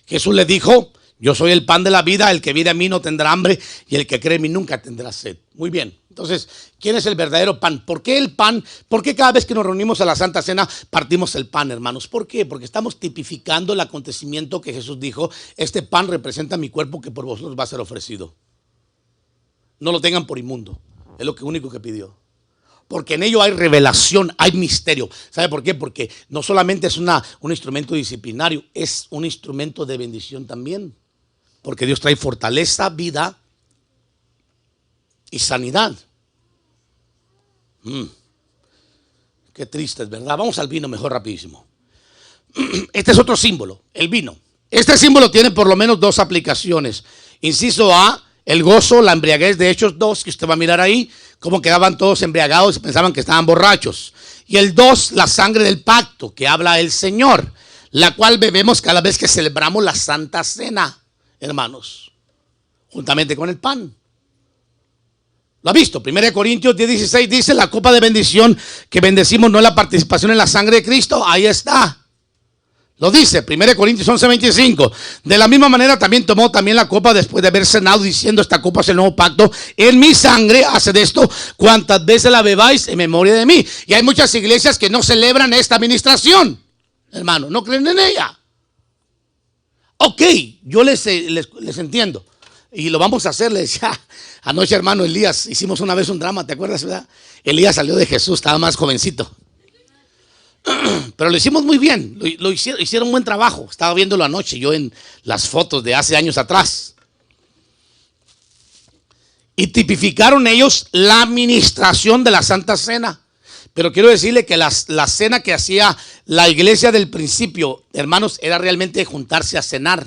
Jesús le dijo: yo soy el pan de la vida, el que viene a mí no tendrá hambre, y el que cree en mí nunca tendrá sed. Muy bien, Entonces, ¿quién es el verdadero pan? ¿Por qué el pan? ¿Por qué cada vez que nos reunimos a la Santa Cena partimos el pan, hermanos? ¿Por qué? Porque estamos tipificando el acontecimiento que Jesús dijo: este pan representa mi cuerpo que por vosotros va a ser ofrecido. No lo tengan por inmundo. Es lo único que pidió. Porque en ello hay revelación, hay misterio. ¿Sabe por qué? Porque no solamente es un instrumento disciplinario, es un instrumento de bendición también. Porque Dios trae fortaleza, vida y sanidad. Qué triste, es verdad. Vamos al vino mejor rapidísimo. Este es otro símbolo, el vino. Este símbolo tiene por lo menos dos aplicaciones. Inciso A, el gozo, la embriaguez de Hechos 2, que usted va a mirar ahí, cómo quedaban todos embriagados y pensaban que estaban borrachos. Y el 2, la sangre del pacto, que habla el Señor, la cual bebemos cada vez que celebramos la Santa Cena, hermanos, juntamente con el pan. ¿Lo ha visto? 1 Corintios 10:16 dice: la copa de bendición que bendecimos no es la participación en la sangre de Cristo. Ahí está. Lo dice 1 Corintios 11:25. De la misma manera también tomó también la copa después de haber cenado, diciendo: esta copa es el nuevo pacto en mi sangre. Haced esto cuantas veces la bebáis en memoria de mí. Y hay muchas iglesias que no celebran esta administración, hermano, no creen en ella. Ok, yo les entiendo. Y lo vamos a hacer. Le decía anoche, hermano Elías, hicimos una vez un drama, ¿te acuerdas, verdad? Elías salió de Jesús, estaba más jovencito. Pero lo hicimos muy bien, lo hicieron un buen trabajo. Estaba viéndolo anoche yo en las fotos de hace años atrás. Y tipificaron ellos la administración de la Santa Cena. Pero quiero decirle que la cena que hacía la iglesia del principio, hermanos, era realmente juntarse a cenar.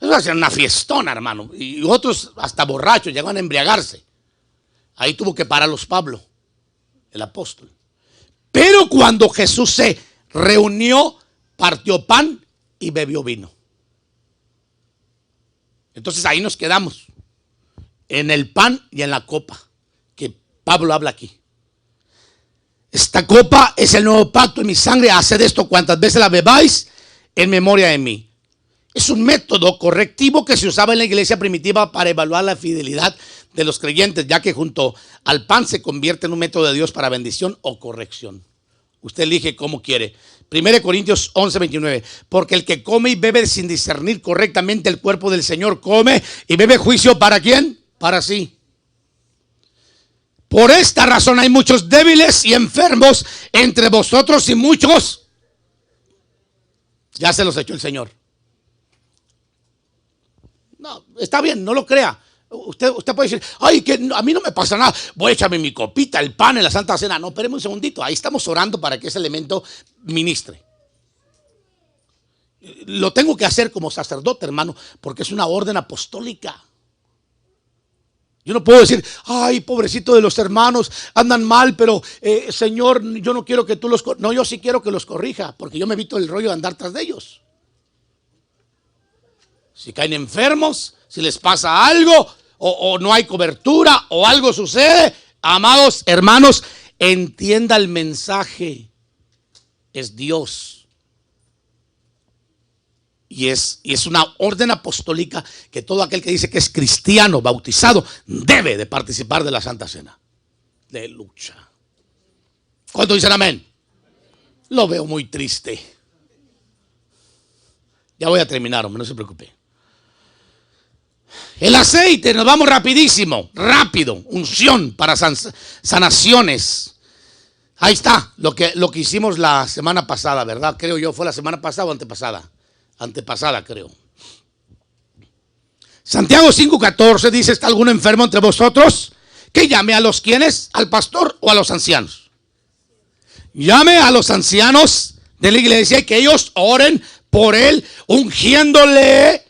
Eso hacía una fiestona, hermano. Y otros hasta borrachos llegaban a embriagarse. Ahí tuvo que pararlos Pablo, el apóstol. Pero cuando Jesús se reunió, partió pan y bebió vino. Entonces ahí nos quedamos, en el pan y en la copa, que Pablo habla aquí. Esta copa es el nuevo pacto en mi sangre. Haced esto cuantas veces la bebáis en memoria de mí. Es un método correctivo que se usaba en la iglesia primitiva para evaluar la fidelidad de los creyentes, ya que junto al pan se convierte en un método de Dios para bendición o corrección. Usted elige cómo quiere. 1 Corintios 11:29. Porque el que come y bebe sin discernir correctamente el cuerpo del Señor, come y bebe juicio. ¿Para quién? Para sí. Por esta razón hay muchos débiles y enfermos entre vosotros, y muchos ya se los echó el Señor. No, está bien, no lo crea. Usted puede decir: ay, que a mí no me pasa nada, voy a echarme mi copita, el pan en la Santa Cena. No, espéreme un segundito, ahí estamos orando para que ese elemento ministre. Lo tengo que hacer como sacerdote, hermano, porque es una orden apostólica. Yo no puedo decir: ay, pobrecito de los hermanos, andan mal, pero Señor, yo no quiero que tú los corrijas. No, yo sí quiero que los corrija, porque yo me evito el rollo de andar tras de ellos. Si caen enfermos, si les pasa algo, o no hay cobertura, o algo sucede, amados hermanos, entienda el mensaje. Es Dios. Y es una orden apostólica que todo aquel que dice que es cristiano, bautizado, debe de participar de la Santa Cena. De lucha. ¿Cuántos dicen amén? Lo veo muy triste. Ya voy a terminar, hombre, no se preocupe. El aceite, nos vamos rapidísimo, rápido, unción para sanaciones. Ahí está, lo que hicimos la semana pasada, ¿verdad? Creo yo, ¿fue la semana pasada o antepasada? Antepasada, creo. Santiago 5:14 dice: ¿está alguno enfermo entre vosotros? Que llame a los quienes, al pastor o a los ancianos. Llame a los ancianos de la iglesia y que ellos oren por él, ungiéndole.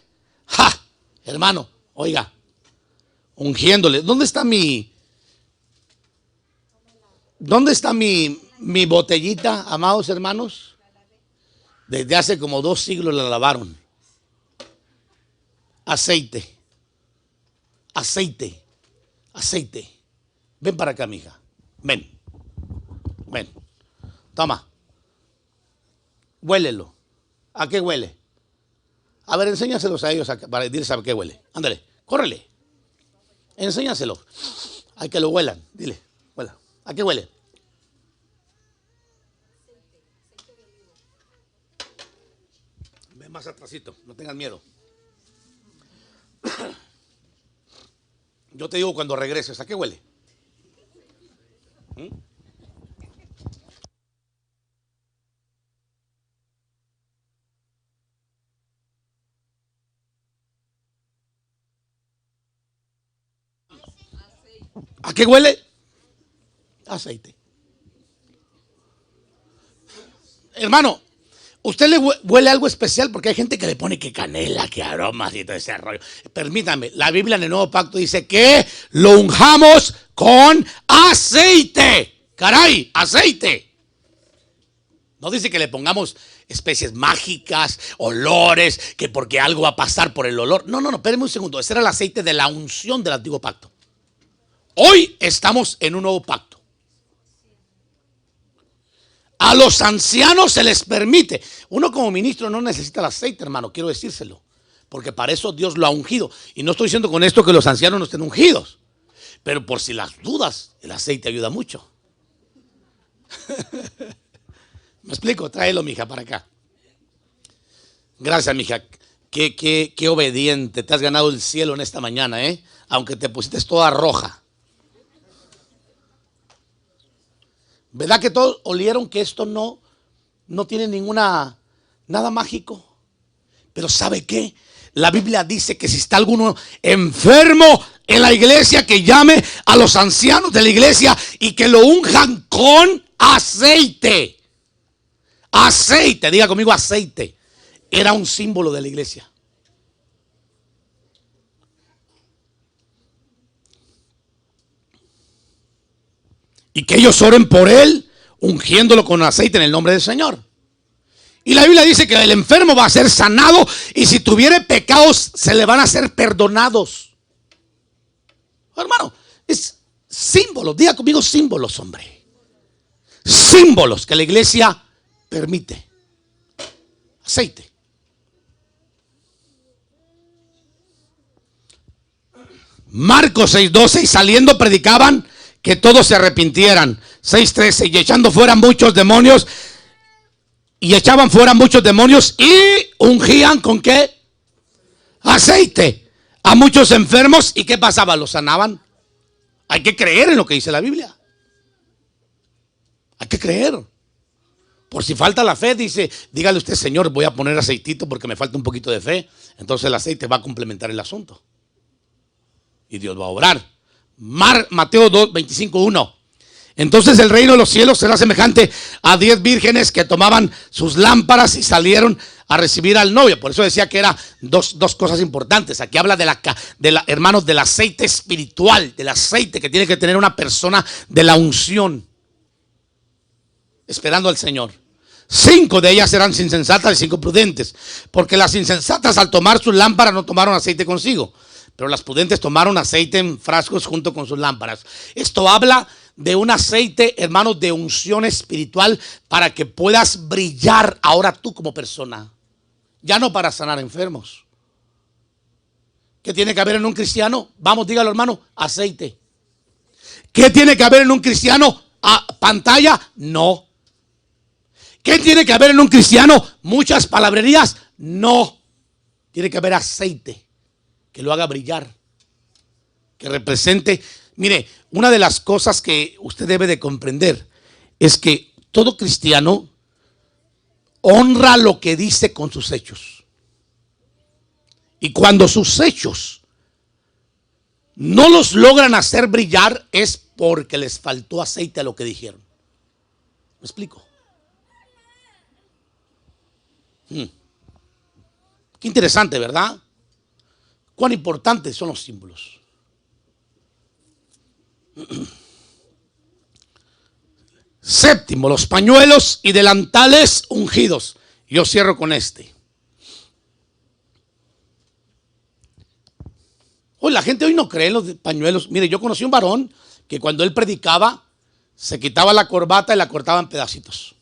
¡Ja! Hermano, oiga, ungiéndole. ¿Dónde está mi botellita, amados hermanos? Desde hace como 2 siglos la lavaron. Aceite. Aceite. Aceite. Ven para acá, mija. Ven. Ven. Toma. Huélelo. ¿A qué huele? A ver, enséñaselos a ellos para decirles a qué huele. Ándale, córrele. Enséñaselo. Hay que lo huelan. Dile, huela. ¿A qué huele? Ve más atrasito, no tengas miedo. Yo te digo cuando regreses, ¿a qué huele? ¿Mm? ¿A qué huele? Aceite. Hermano, usted le huele algo especial porque hay gente que le pone que canela, que aromas y todo ese rollo. Permítame, la Biblia en el Nuevo Pacto dice que lo unjamos con aceite. Caray, aceite. No dice que le pongamos especies mágicas, olores, que porque algo va a pasar por el olor. No, no, no, espérenme un segundo. Ese era el aceite de la unción del antiguo pacto. Hoy estamos en un nuevo pacto. A los ancianos se les permite. Uno como ministro no necesita el aceite, hermano, quiero decírselo. Porque para eso Dios lo ha ungido. Y no estoy diciendo con esto que los ancianos no estén ungidos. Pero por si las dudas, el aceite ayuda mucho. ¿Me explico? Tráelo, mija, para acá. Gracias, mija. Qué obediente. Te has ganado el cielo en esta mañana, ¿eh? Aunque te pusiste toda roja. ¿Verdad que todos olieron que esto no tiene nada mágico? Pero ¿sabe qué? La Biblia dice que si está alguno enfermo en la iglesia, que llame a los ancianos de la iglesia y que lo unjan con aceite. Aceite, diga conmigo aceite. Era un símbolo de la iglesia. Y que ellos oren por él, ungiéndolo con aceite en el nombre del Señor. Y la Biblia dice que el enfermo va a ser sanado y si tuviere pecados se le van a ser perdonados. Hermano, es símbolos. Diga conmigo símbolos, hombre. Símbolos que la iglesia permite. Aceite. Marcos 6:12, y saliendo predicaban que todos se arrepintieran. 6:13, y echando fuera muchos demonios, y echaban fuera muchos demonios y ungían ¿con qué? Aceite a muchos enfermos. ¿Y qué pasaba? Los sanaban. Hay que creer en lo que dice la Biblia. Hay que creer. Por si falta la fe, dice, dígale usted, Señor, voy a poner aceitito porque me falta un poquito de fe. Entonces el aceite va a complementar el asunto. Y Dios va a obrar. Mateo 25:1. Entonces el reino de los cielos será semejante a 10 vírgenes que tomaban sus lámparas y salieron a recibir al novio. Por eso decía que era dos cosas importantes. Aquí habla hermanos, del aceite espiritual, del aceite que tiene que tener una persona, de la unción, esperando al Señor. 5 de ellas eran insensatas y 5 prudentes, porque las insensatas al tomar sus lámparas no tomaron aceite consigo, pero las prudentes tomaron aceite en frascos junto con sus lámparas. Esto habla de un aceite, hermanos, de unción espiritual para que puedas brillar ahora tú como persona. Ya no para sanar enfermos. ¿Qué tiene que haber en un cristiano? Vamos, dígalo, hermano, aceite. ¿Qué tiene que haber en un cristiano? ¿Pantalla? No. ¿Qué tiene que haber en un cristiano? ¿Muchas palabrerías? No. Tiene que haber aceite que lo haga brillar, que represente. Mire, una de las cosas que usted debe de comprender es que todo cristiano honra lo que dice con sus hechos. Y cuando sus hechos no los logran hacer brillar es porque les faltó aceite a lo que dijeron. ¿Me explico? Qué interesante, ¿verdad? Cuán importantes son los símbolos. Séptimo, los pañuelos y delantales ungidos. Yo cierro con este. Hoy la gente hoy no cree en los pañuelos. Mire, yo conocí un varón que cuando él predicaba se quitaba la corbata y la cortaba en pedacitos.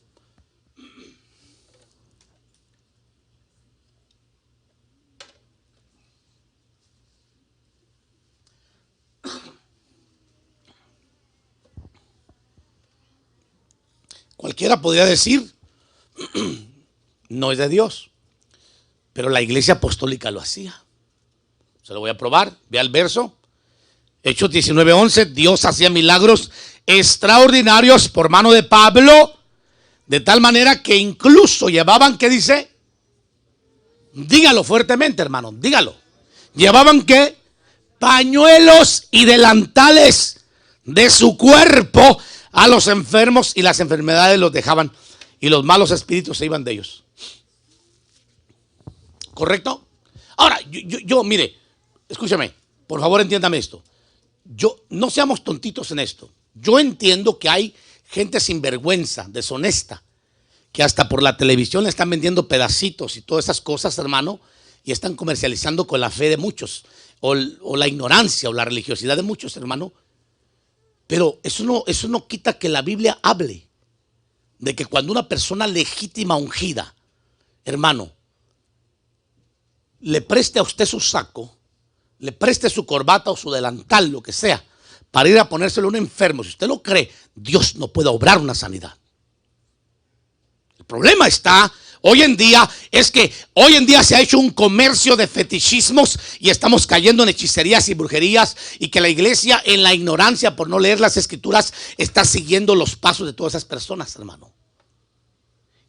cualquiera podría decir, no es de Dios. Pero la iglesia apostólica lo hacía. Se lo voy a probar. Vea el verso. Hechos 19:11. Dios hacía milagros extraordinarios por mano de Pablo, de tal manera que incluso llevaban, ¿qué dice? Dígalo fuertemente, hermano, dígalo. Llevaban, ¿qué? Pañuelos y delantales de su cuerpo a los enfermos, y las enfermedades los dejaban y los malos espíritus se iban de ellos. ¿Correcto? Ahora, yo mire, escúchame, por favor entiéndame esto. No seamos tontitos en esto. Yo entiendo que hay gente sinvergüenza, deshonesta, que hasta por la televisión le están vendiendo pedacitos y todas esas cosas, hermano, y están comercializando con la fe de muchos, o la ignorancia o la religiosidad de muchos, hermano. Pero eso no quita que la Biblia hable de que cuando una persona legítima, ungida, hermano, le preste a usted su saco, le preste su corbata o su delantal, lo que sea, para ir a ponérselo a un enfermo, si usted lo cree, Dios no puede obrar una sanidad. El problema está hoy en día, es que hoy en día se ha hecho un comercio de fetichismos y estamos cayendo en hechicerías y brujerías, y que la iglesia, en la ignorancia por no leer las escrituras, está siguiendo los pasos de todas esas personas, hermano.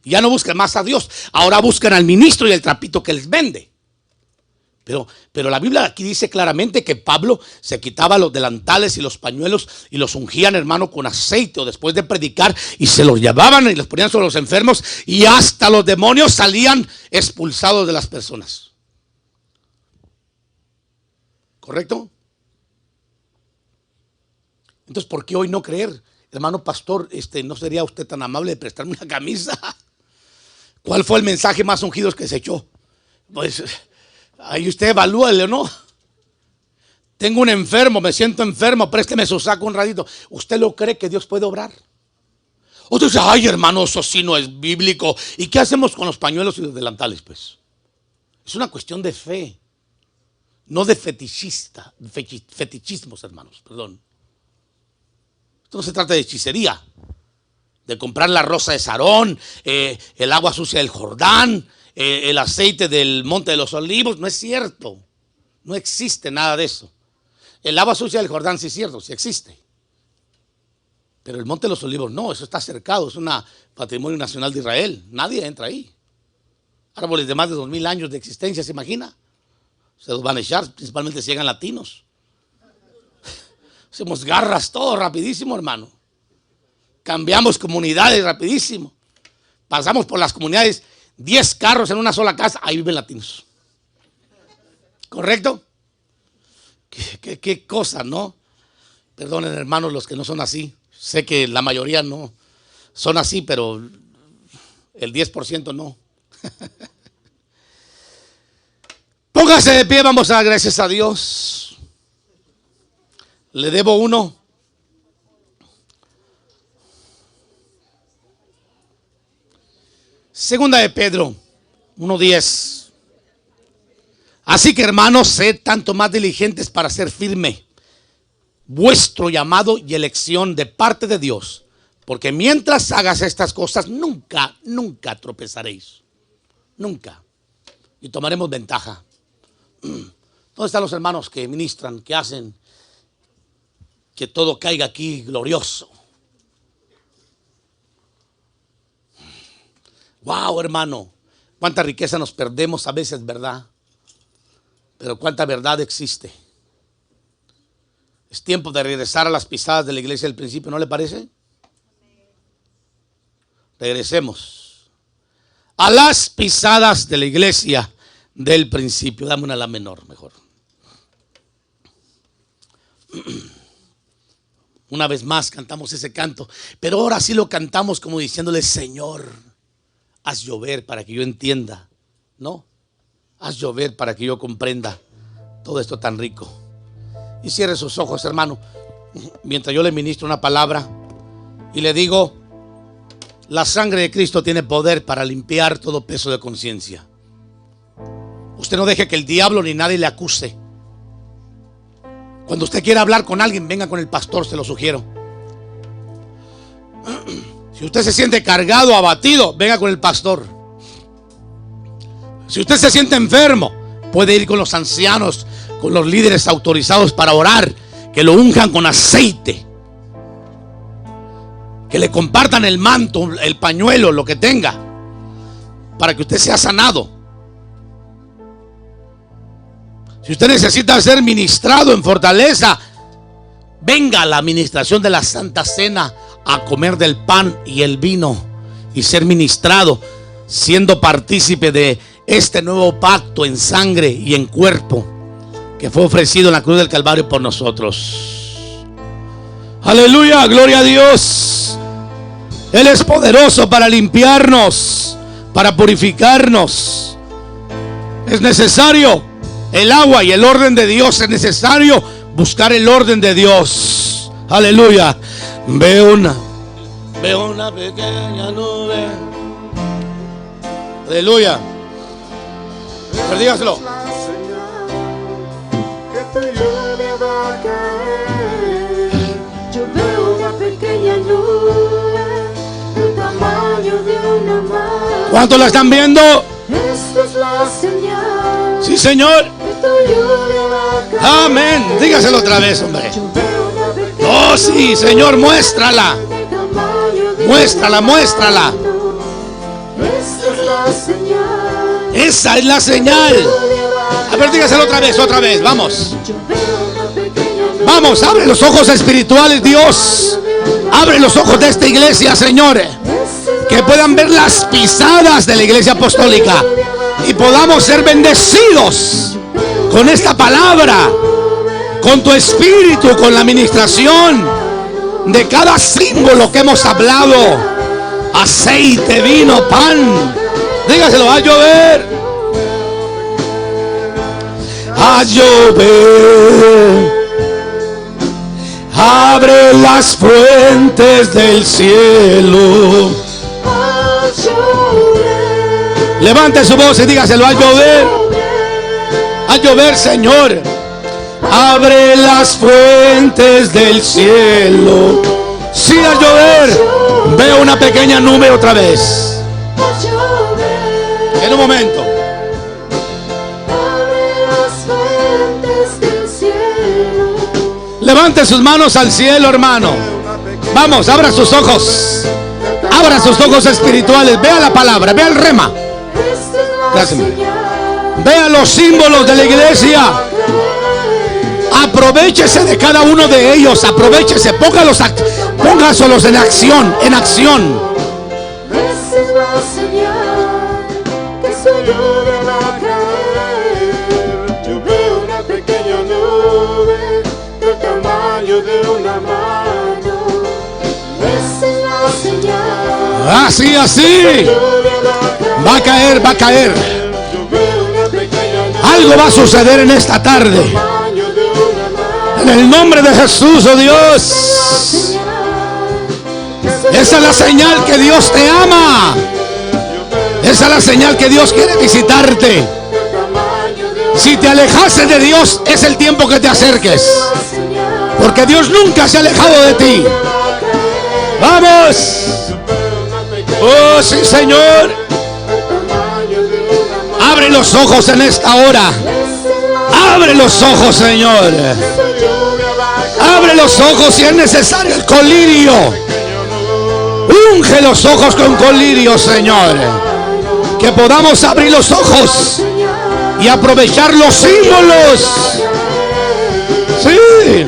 Ya no buscan más a Dios, ahora buscan al ministro y el trapito que les vende. Pero la Biblia aquí dice claramente que Pablo se quitaba los delantales y los pañuelos y los ungían, hermano, con aceite o después de predicar, y se los llevaban y los ponían sobre los enfermos, y hasta los demonios salían expulsados de las personas. ¿Correcto? Entonces, ¿por qué hoy no creer? Hermano pastor, ¿no sería usted tan amable de prestarme una camisa? ¿Cuál fue el mensaje más ungido que se echó? Pues ahí usted evalúele, ¿no? Tengo un enfermo, me siento enfermo, présteme su saco un ratito. ¿Usted lo cree que Dios puede obrar? Usted dice, ay hermano, eso sí no es bíblico. ¿Y qué hacemos con los pañuelos y los delantales? Pues es una cuestión de fe, no de fetichismos, hermanos, perdón. Esto no se trata de hechicería, de comprar la rosa de Sarón, el agua sucia del Jordán, el aceite del Monte de los Olivos. No es cierto, no existe nada de eso. El agua sucia del Jordán sí es cierto, sí existe, pero el Monte de los Olivos no, eso está cercado, es un patrimonio nacional de Israel, nadie entra ahí. Árboles de más de 2000 años de existencia, ¿se imagina? Se los van a echar, principalmente si llegan latinos. Hacemos garras todo rapidísimo, hermano. Cambiamos comunidades rapidísimo. Pasamos por las comunidades, 10 carros en una sola casa, ahí viven latinos. ¿Correcto? ¿Qué cosa, no? Perdonen, hermanos, los que no son así. Sé que la mayoría no son así, pero el 10% no. Póngase de pie, vamos a dar gracias a Dios. Le debo uno. Segunda de Pedro 1:10. Así que, hermanos, sed tanto más diligentes para ser firme vuestro llamado y elección de parte de Dios, porque mientras hagas estas cosas nunca tropezaréis, nunca, y tomaremos ventaja. ¿Dónde están los hermanos que ministran, que hacen que todo caiga aquí glorioso? Wow, hermano, cuánta riqueza nos perdemos a veces, ¿verdad? Pero cuánta verdad existe. Es tiempo de regresar a las pisadas de la iglesia del principio, ¿no le parece? Regresemos a las pisadas de la iglesia del principio. Dame una la menor, mejor. Una vez más cantamos ese canto, pero ahora sí lo cantamos como diciéndole, Señor, haz llover para que yo entienda, ¿no? Haz llover para que yo comprenda todo esto tan rico. Y cierre sus ojos, hermano, mientras yo le ministro una palabra y le digo, la sangre de Cristo tiene poder para limpiar todo peso de conciencia. Usted no deje que el diablo ni nadie le acuse. Cuando usted quiera hablar con alguien, venga con el pastor, se lo sugiero. Si usted se siente cargado, abatido, venga con el pastor. Si usted se siente enfermo, puede ir con los ancianos, con los líderes autorizados para orar, que lo unjan con aceite, que le compartan el manto, el pañuelo, lo que tenga, para que usted sea sanado. Si usted necesita ser ministrado en fortaleza, venga a la administración de la Santa Cena a comer del pan y el vino y ser ministrado, siendo partícipe de este nuevo pacto en sangre y en cuerpo que fue ofrecido en la cruz del Calvario por nosotros. Aleluya, gloria a Dios. Él es poderoso para limpiarnos, para purificarnos. Es necesario el agua y el orden de Dios. Es necesario buscar el orden de Dios. Aleluya. Veo una pequeña nube. Aleluya. Pero dígaselo. Yo veo una pequeña nube del tamaño de una mano. ¿Cuántos la están viendo? Esta es la señal. Sí, Señor. Que tu lluvia va a caer. Amén. Dígaselo otra vez, hombre. Yo veo una pequeña Oh, sí, Señor, muéstrala. del tamaño de Muéstrala, muéstrala. Esta es la señal. Esa es la señal. A ver, dígaselo otra vez, vamos. Yo veo una pequeña nube. Vamos, abre los ojos espirituales, Dios. Abre los ojos de esta iglesia, Señor. Que puedan ver las pisadas de la iglesia apostólica y podamos ser bendecidos con esta palabra, con tu espíritu, con la administración de cada símbolo que hemos hablado. Aceite, vino, pan. Dígaselo, va a llover. A llover. Abre las fuentes del cielo. Levante su voz y dígaselo, a llover. A llover, Señor. Abre las fuentes del cielo. Sí, a llover. Veo una pequeña nube otra vez. En un momento. Levante sus manos al cielo, hermano. Vamos, abra sus ojos. Abra sus ojos espirituales. Vea la palabra, vea el rema. Gracias. Vea los símbolos de la iglesia. Aprovechese de cada uno de ellos. Aprovechese, póngaselos en acción, en acción. Esa es la señal que su lluvia va a caer. Yo veo una pequeña nube del tamaño de una mano. Esa es la señal. Así, así. Va a caer, va a caer. Yo veo una pequeña nube Algo va a suceder en esta tarde. del tamaño de una mano. En el nombre de Jesús, oh Dios. Esa es la señal que Dios te ama. Esa es la señal que Dios quiere visitarte. Si te alejaste de Dios, es el tiempo que te acerques. Porque Dios nunca se ha alejado de ti. Vamos. Oh, sí, Señor. Abre los ojos en esta hora. Abre los ojos, Señor. Abre los ojos si es necesario el colirio. Unge los ojos con colirio, Señor. Que podamos abrir los ojos y aprovechar los símbolos. Sí.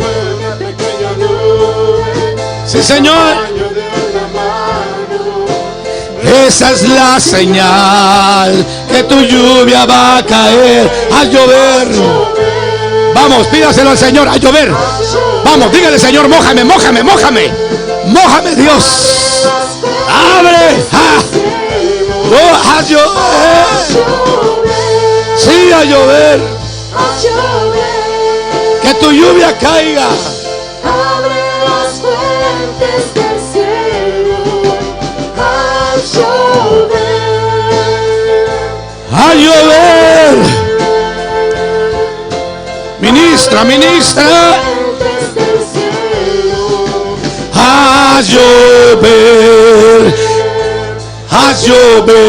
Sí, Señor. Esa es la señal que tu lluvia va a caer, a llover. Vamos, pídaselo al Señor, a llover. Vamos, dígale, Señor, mójame, mójame, mójame. Mójame, Dios. Abre. Oh, a llover. Sí, a llover. Que tu lluvia caiga. Abre las fuentes del cielo. A llover. Ministra, ministra. A llover. haz llover.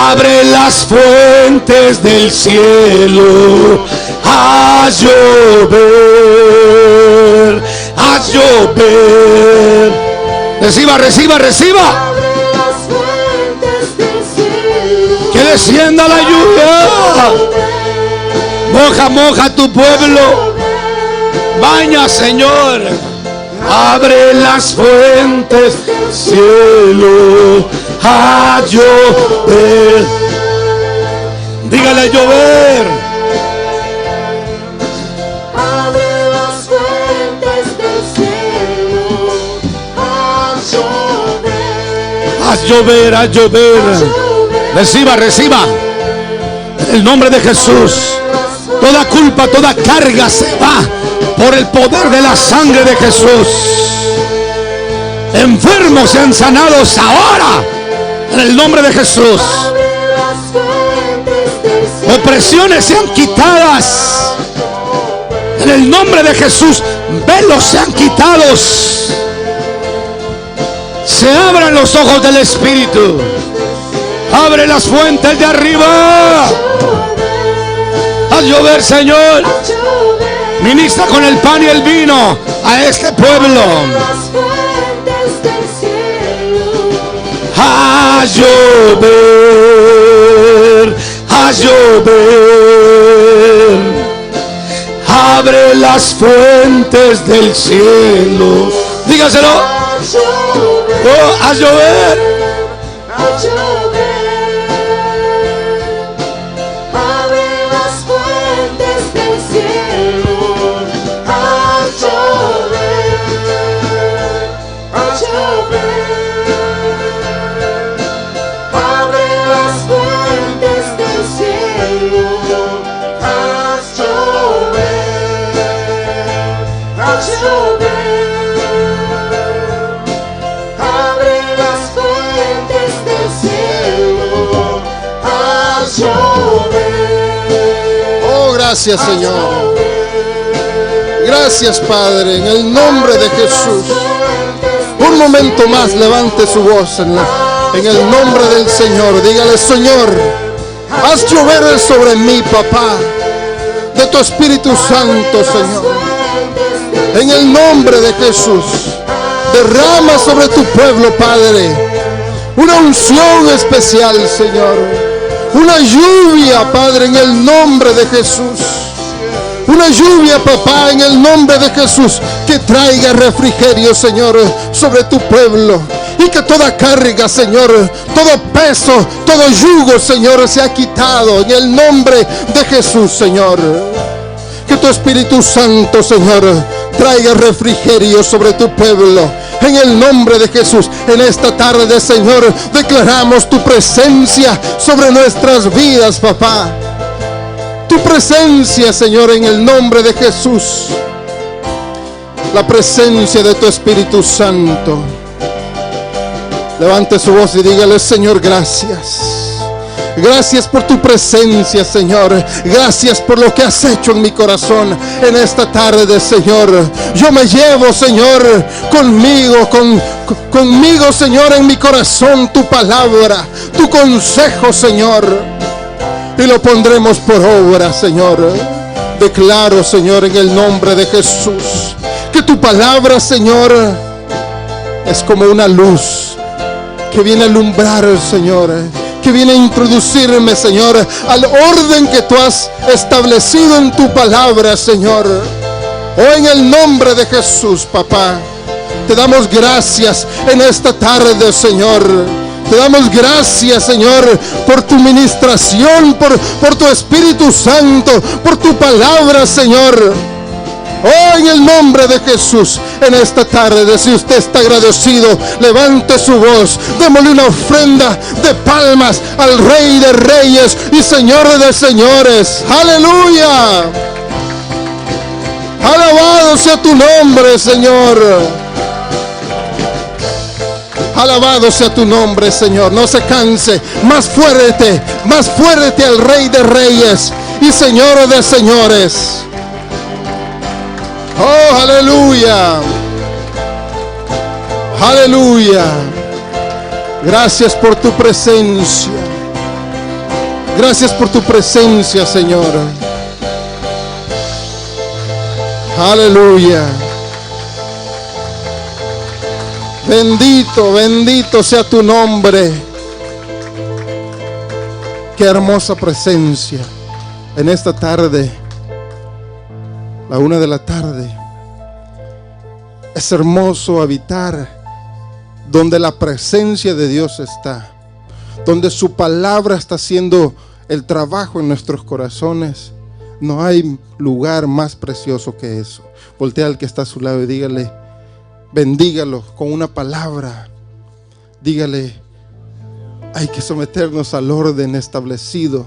Abre las fuentes del cielo, haz llover, haz llover. Reciba, reciba, reciba. Que descienda la lluvia. Moja, moja tu pueblo. Baña, Señor. Abre las fuentes del cielo, haz llover. Dígale a llover. Abre las fuentes del cielo, haz llover. Haz llover, haz llover. Reciba, reciba. En el nombre de Jesús. Toda culpa, toda carga se va por el poder de la sangre de Jesús. Enfermos sean sanados ahora en el nombre de Jesús. Opresiones sean quitadas en el nombre de Jesús. Velos sean quitados. Se abran los ojos del Espíritu. Abre las fuentes de arriba. Haz llover, Señor. Ministra con el pan y el vino a este pueblo. Haz llover, haz llover. Abre las fuentes del cielo. Dígaselo. Oh, haz llover. Gracias, Señor. Gracias, Padre, en el nombre de Jesús. Un momento más, levante su voz en el nombre del Señor. Dígale: Señor, haz llover sobre mí, papá, de tu Espíritu Santo, Señor. En el nombre de Jesús, derrama sobre tu pueblo, Padre, una unción especial, Señor. Una lluvia, Padre, en el nombre de Jesús. Una lluvia, papá, en el nombre de Jesús, que traiga refrigerio, Señor, sobre tu pueblo. Y que toda carga, Señor, todo peso, todo yugo, Señor, sea quitado en el nombre de Jesús, Señor. Que tu Espíritu Santo, Señor, traiga refrigerio sobre tu pueblo. En el nombre de Jesús, en esta tarde, Señor, declaramos tu presencia sobre nuestras vidas, papá. Tu presencia, Señor, en el nombre de Jesús. La presencia de tu Espíritu Santo. Levante su voz y dígale: Señor, gracias. Gracias por tu presencia, Señor. Gracias por lo que has hecho en mi corazón en esta tarde, Señor. Yo me llevo, Señor, conmigo, Señor, en mi corazón tu palabra, tu consejo, Señor. Y lo pondremos por obra, Señor. Declaro, Señor, en el nombre de Jesús, que tu palabra, Señor, es como una luz que viene a alumbrar, Señor, que viene a introducirme, Señor, al orden que tú has establecido en tu palabra, Señor. Oh, en el nombre de Jesús, papá, te damos gracias en esta tarde, Señor. Te damos gracias, Señor, por tu ministración, por tu Espíritu Santo, por tu palabra, Señor. Oh, en el nombre de Jesús, en esta tarde, si usted está agradecido, levante su voz, démosle una ofrenda de palmas al Rey de Reyes y Señor de Señores. Aleluya. Alabado sea tu nombre, Señor. Alabado sea tu nombre, Señor. No se canse. Más fuerte al Rey de Reyes y Señor de Señores. Oh, aleluya. Aleluya. Gracias por tu presencia. Gracias por tu presencia, Señor. Aleluya. Bendito, bendito sea tu nombre. Qué hermosa presencia en esta tarde, la 1 de la tarde. Es hermoso habitar donde la presencia de Dios está, donde su palabra está haciendo el trabajo en nuestros corazones. No hay lugar más precioso que eso. Voltea al que está a su lado y dígale, bendígalo con una palabra. Dígale, hay que someternos al orden establecido.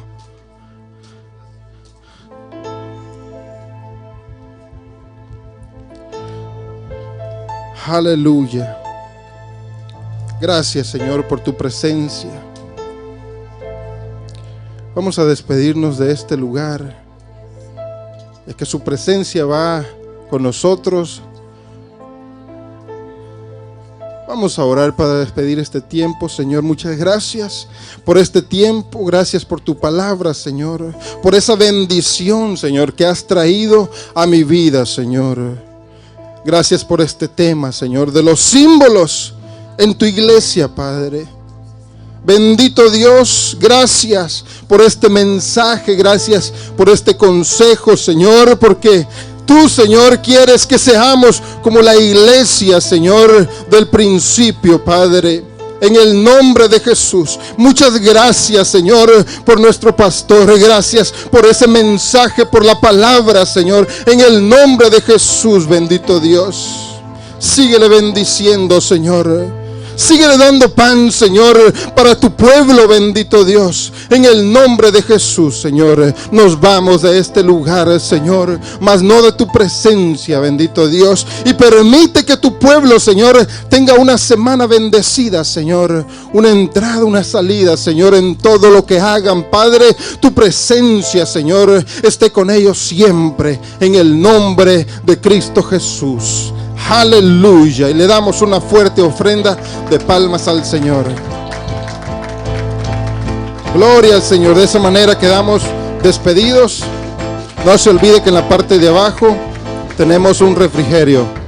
Aleluya. Gracias, Señor, por tu presencia. Vamos a despedirnos de este lugar. Es que su presencia va con nosotros. Vamos a orar para despedir este tiempo. Señor, muchas gracias por este tiempo. Gracias por tu palabra, Señor. Por esa bendición, Señor, que has traído a mi vida, Señor. Gracias por este tema, Señor, de los símbolos en tu iglesia, Padre. Bendito Dios, gracias por este mensaje, gracias por este consejo, Señor, porque tú, Señor, quieres que seamos como la iglesia, Señor, del principio, Padre. En el nombre de Jesús, muchas gracias, Señor, por nuestro pastor. Gracias por ese mensaje, por la palabra, Señor. En el nombre de Jesús, bendito Dios. Síguele bendiciendo, Señor. Síguele dando pan, Señor, para tu pueblo, bendito Dios. En el nombre de Jesús, Señor, nos vamos de este lugar, Señor, mas no de tu presencia, bendito Dios. Y permite que tu pueblo, Señor, tenga una semana bendecida, Señor. Una entrada, una salida, Señor, en todo lo que hagan, Padre. Tu presencia, Señor, esté con ellos siempre. En el nombre de Cristo Jesús. Aleluya. Y le damos una fuerte ofrenda de palmas al Señor. Gloria al Señor. De esa manera quedamos despedidos. No se olvide que en la parte de abajo tenemos un refrigerio.